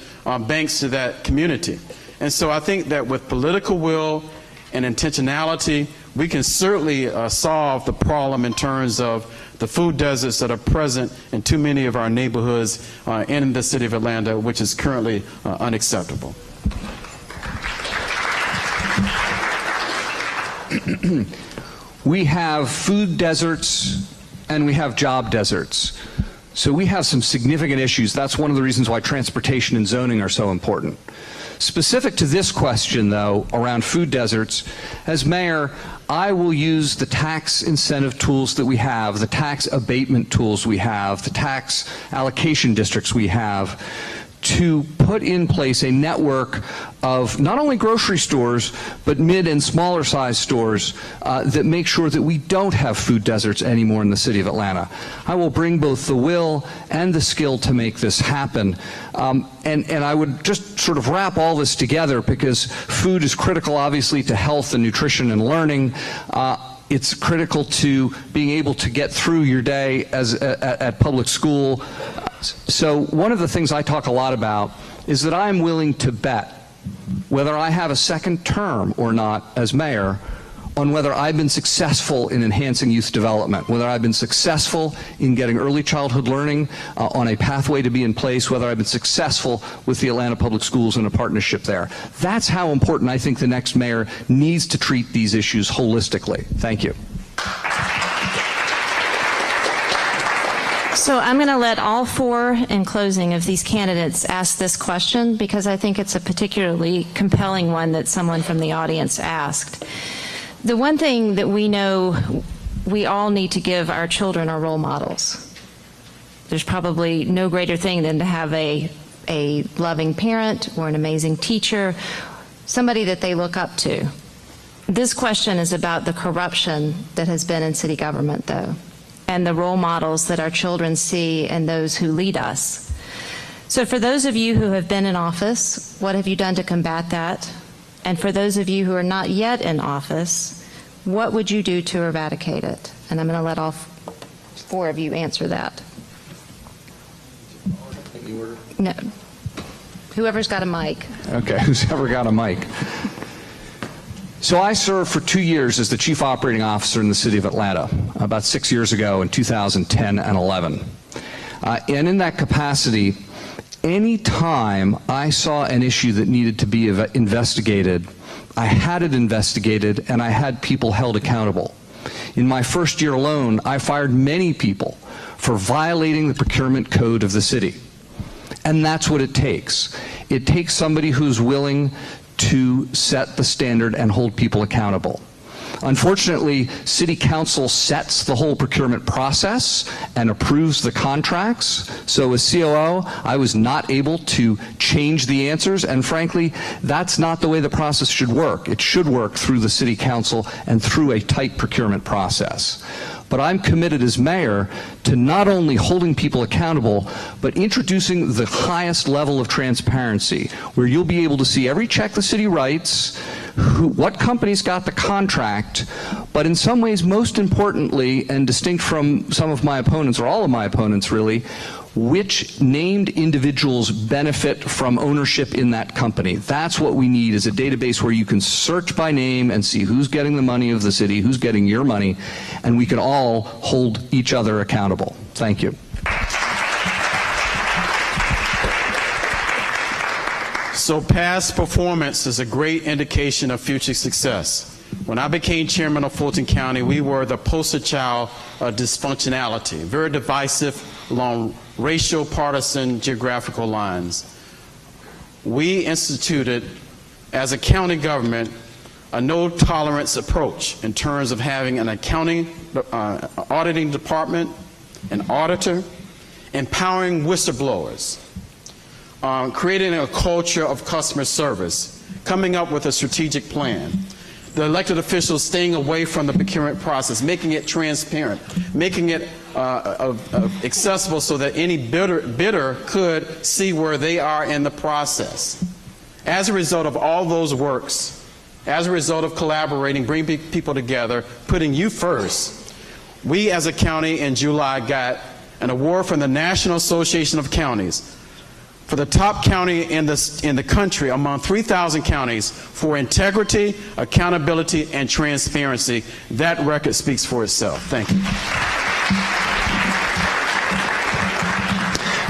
banks to that community. And so I think that with political will and intentionality, we can certainly solve the problem in terms of the food deserts that are present in too many of our neighborhoods in the city of Atlanta, which is currently unacceptable. We have food deserts and we have job deserts. So we have some significant issues. That's one of the reasons why transportation and zoning are so important. Specific to this question, though, around food deserts, as mayor, I will use the tax incentive tools that we have, the tax abatement tools we have, the tax allocation districts we have, to put in place a network of not only grocery stores, but mid and smaller size stores that make sure that we don't have food deserts anymore in the city of Atlanta. I will bring both the will and the skill to make this happen. And I would just sort of wrap all this together, because food is critical, obviously, to health and nutrition and learning. It's critical to being able to get through your day at public school. So one of the things I talk a lot about is that I'm willing to bet, whether I have a second term or not as mayor, on whether I've been successful in enhancing youth development, whether I've been successful in getting early childhood learning on a pathway to be in place, whether I've been successful with the Atlanta Public Schools in a partnership there. That's how important I think the next mayor needs to treat these issues holistically. Thank you. So I'm going to let all four, in closing, of these candidates ask this question, because I think it's a particularly compelling one that someone from the audience asked. The one thing that we know we all need to give our children are role models. There's probably no greater thing than to have a loving parent or an amazing teacher, somebody that they look up to. This question is about the corruption that has been in city government, though, and the role models that our children see in those who lead us. So for those of you who have been in office, what have you done to combat that? And for those of you who are not yet in office, what would you do to eradicate it? And I'm going to let all four of you answer that. No. Whoever's got a mic. Okay, who's ever got a mic? So I served for 2 years as the Chief Operating Officer in the City of Atlanta, about 6 years ago in 2010 and 11. And in that capacity, any time I saw an issue that needed to be investigated, I had it investigated and I had people held accountable. In my first year alone, I fired many people for violating the procurement code of the city. And that's what it takes. It takes somebody who's willing to set the standard and hold people accountable. Unfortunately, City Council sets the whole procurement process and approves the contracts. So as COO, I was not able to change the answers, and frankly, that's not the way the process should work. It should work through the City Council and through a tight procurement process. But I'm committed as mayor to not only holding people accountable, but introducing the highest level of transparency, where you'll be able to see every check the city writes, what companies got the contract, but in some ways, most importantly, and distinct from some of my opponents, or all of my opponents really, which named individuals benefit from ownership in that company. That's what we need, is a database where you can search by name and see who's getting the money of the city, who's getting your money, and we can all hold each other accountable. Thank you. So past performance is a great indication of future success. When I became chairman of Fulton County, we were the poster child of dysfunctionality, very divisive along racial, partisan, geographical lines. We instituted, as a county government, a no-tolerance approach in terms of having an auditing department, an auditor, empowering whistleblowers, creating a culture of customer service, coming up with a strategic plan. The elected officials staying away from the procurement process, making it transparent, making it accessible so that any bidder could see where they are in the process. As a result of all those works, as a result of collaborating, bringing people together, putting you first, we as a county in July got an award from the National Association of Counties for the top county in the country among 3,000 counties for integrity, accountability, and transparency. That record speaks for itself. Thank you.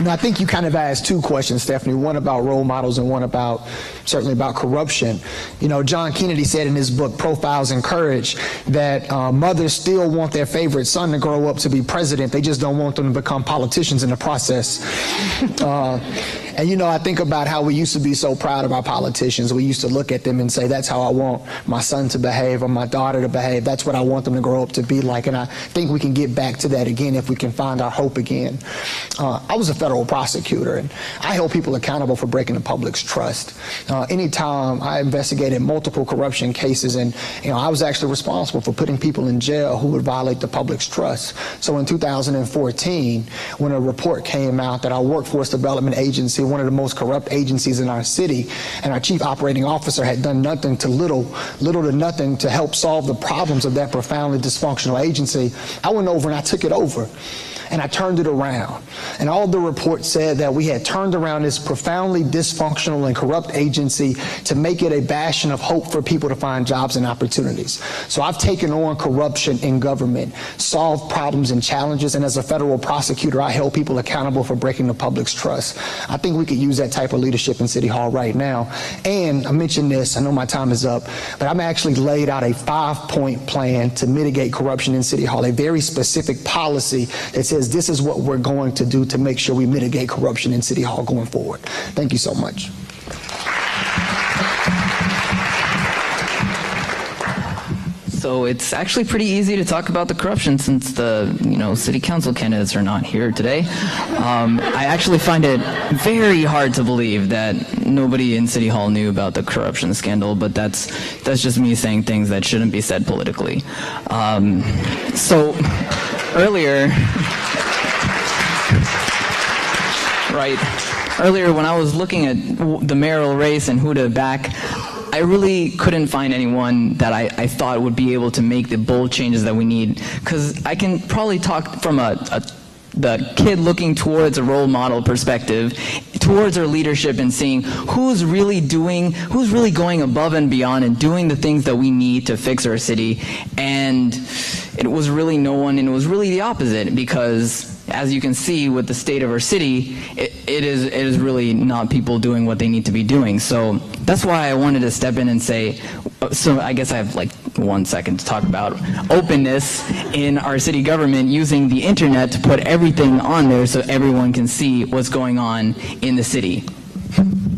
I think you kind of asked two questions, Stephanie, one about role models and one about, certainly about corruption. You know, John Kennedy said in his book, Profiles in Courage, that mothers still want their favorite son to grow up to be president. They just don't want them to become politicians in the process. And, you know, I think about how we used to be so proud of our politicians. We used to look at them and say, that's how I want my son to behave or my daughter to behave. That's what I want them to grow up to be like. And I think we can get back to that again if we can find our hope again. I was a federal prosecutor, and I held people accountable for breaking the public's trust. Anytime I investigated multiple corruption cases, and I was actually responsible for putting people in jail who would violate the public's trust. So in 2014, when a report came out that our workforce development agency, one of the most corrupt agencies in our city, and our chief operating officer had done nothing to little to nothing to help solve the problems of that profoundly dysfunctional agency, I went over and I took it over. And I turned it around. And all the reports said that we had turned around this profoundly dysfunctional and corrupt agency to make it a bastion of hope for people to find jobs and opportunities. So I've taken on corruption in government, solved problems and challenges, and as a federal prosecutor, I held people accountable for breaking the public's trust. I think we could use that type of leadership in City Hall right now. And I mentioned this, I know my time is up, but I'm actually laid out a 5-point plan to mitigate corruption in City Hall, a very specific policy that says this is what we're going to do to make sure we mitigate corruption in City Hall going forward. Thank you so much. So it's actually pretty easy to talk about the corruption since the city council candidates are not here today. I actually find it very hard to believe that nobody in City Hall knew about the corruption scandal, but that's just me saying things that shouldn't be said politically. So earlier when I was looking at the mayoral race and who to back, I really couldn't find anyone that I thought would be able to make the bold changes that we need, because I can probably talk from a the kid looking towards a role model perspective, towards our leadership, and seeing who's really going above and beyond and doing the things that we need to fix our city. And it was really no one, and it was really the opposite, because as you can see with the state of our city, it is really not people doing what they need to be doing. So that's why I wanted to step in and say, so I guess I have like 1 second to talk about openness in our city government, using the internet to put everything on there so everyone can see what's going on in the city.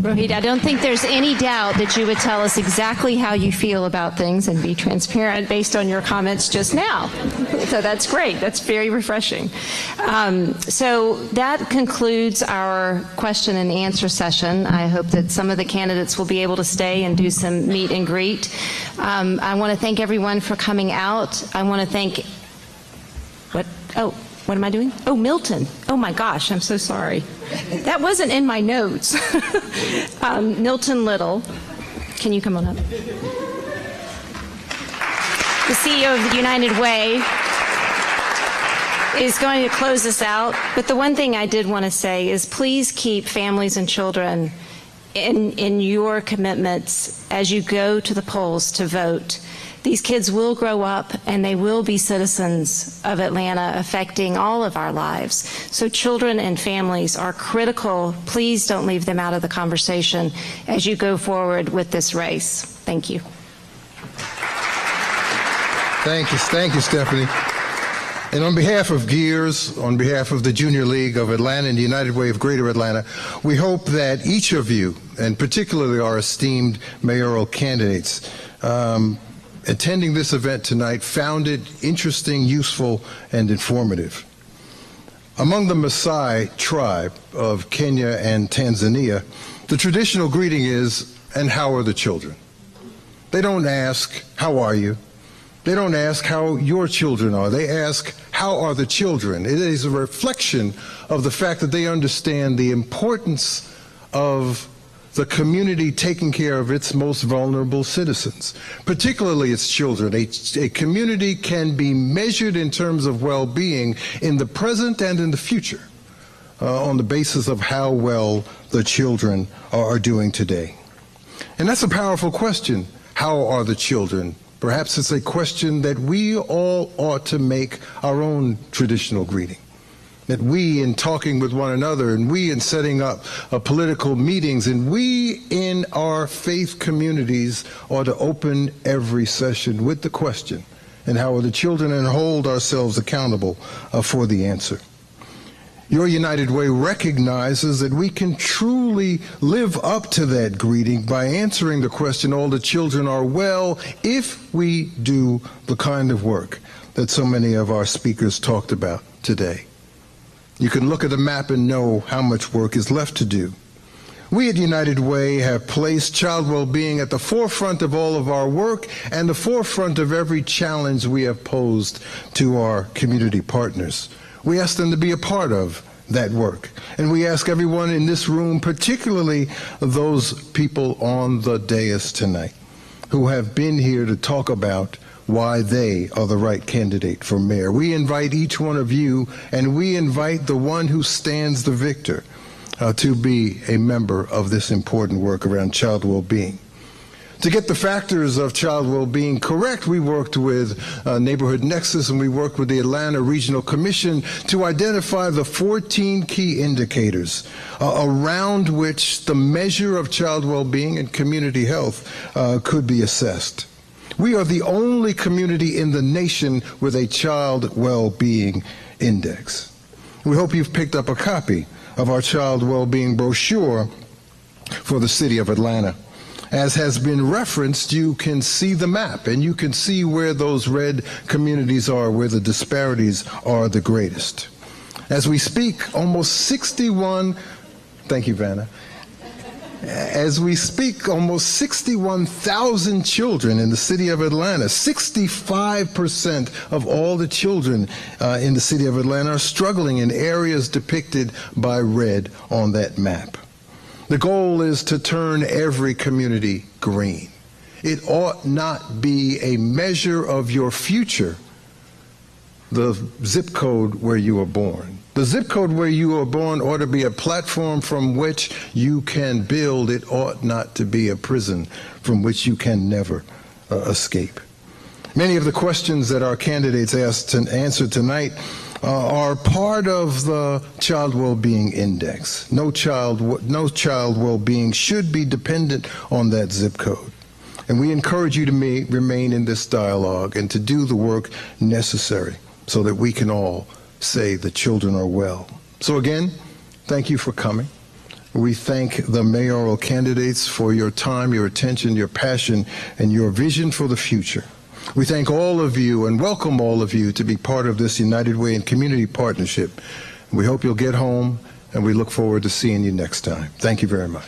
Rohit, I don't think there's any doubt that you would tell us exactly how you feel about things and be transparent based on your comments just now. So that's great. That's very refreshing. So that concludes our question and answer session. I hope that some of the candidates will be able to stay and do some meet and greet. I want to thank everyone for coming out. I want to thank, what am I doing? Oh, Milton. Oh my gosh, I'm so sorry. That wasn't in my notes. Milton Little, can you come on up? The CEO of the United Way is going to close us out. But the one thing I did want to say is please keep families and children in your commitments as you go to the polls to vote. These kids will grow up and they will be citizens of Atlanta, affecting all of our lives. So children and families are critical. Please don't leave them out of the conversation as you go forward with this race. Thank you. Thank you, Stephanie. And on behalf of GEEARS, on behalf of the Junior League of Atlanta and the United Way of Greater Atlanta, we hope that each of you, and particularly our esteemed mayoral candidates, attending this event tonight found it interesting, useful, and informative. Among the Maasai tribe of Kenya and Tanzania, the traditional greeting is, "And how are the children?" They don't ask, "How are you?" They don't ask how your children are. They ask, "How are the children?" It is a reflection of the fact that they understand the importance of the community taking care of its most vulnerable citizens, particularly its children. A community can be measured in terms of well-being in the present and in the future on the basis of how well the children are doing today. And that's a powerful question. How are the children? Perhaps it's a question that we all ought to make our own traditional greeting. That we, in talking with one another, and we in setting up political meetings, and we in our faith communities ought to open every session with the question, and how are the children, and hold ourselves accountable for the answer. Your United Way recognizes that we can truly live up to that greeting by answering the question, all the children are well, if we do the kind of work that so many of our speakers talked about today. You can look at the map and know how much work is left to do. We at United Way have placed child well-being at the forefront of all of our work and the forefront of every challenge we have posed to our community partners. We ask them to be a part of that work. And we ask everyone in this room, particularly those people on the dais tonight, who have been here to talk about why they are the right candidate for mayor. We invite each one of you, and we invite the one who stands the victor to be a member of this important work around child well-being. To get the factors of child well-being correct, we worked with Neighborhood Nexus, and we worked with the Atlanta Regional Commission to identify the 14 key indicators around which the measure of child well-being and community health could be assessed. We are the only community in the nation with a child well-being index. We hope you've picked up a copy of our child well-being brochure for the city of Atlanta. As has been referenced, you can see the map and you can see where those red communities are, where the disparities are the greatest. As we speak, almost 61, thank you, Vanna. As we speak, almost 61,000 children in the city of Atlanta, 65% of all the children in the city of Atlanta are struggling in areas depicted by red on that map. The goal is to turn every community green. It ought not be a measure of your future, the zip code where you were born. The zip code where you were born ought to be a platform from which you can build. It ought not to be a prison from which you can never escape. Many of the questions that our candidates asked and answered tonight are part of the Child Well-Being Index. No child well-being should be dependent on that zip code. And we encourage you to remain in this dialogue and to do the work necessary so that we can all say the children are well. So again, thank you for coming. We thank the mayoral candidates for your time, your attention, your passion, and your vision for the future. We thank all of you and welcome all of you to be part of this United Way and Community Partnership. We hope you'll get home, and we look forward to seeing you next time. Thank you very much.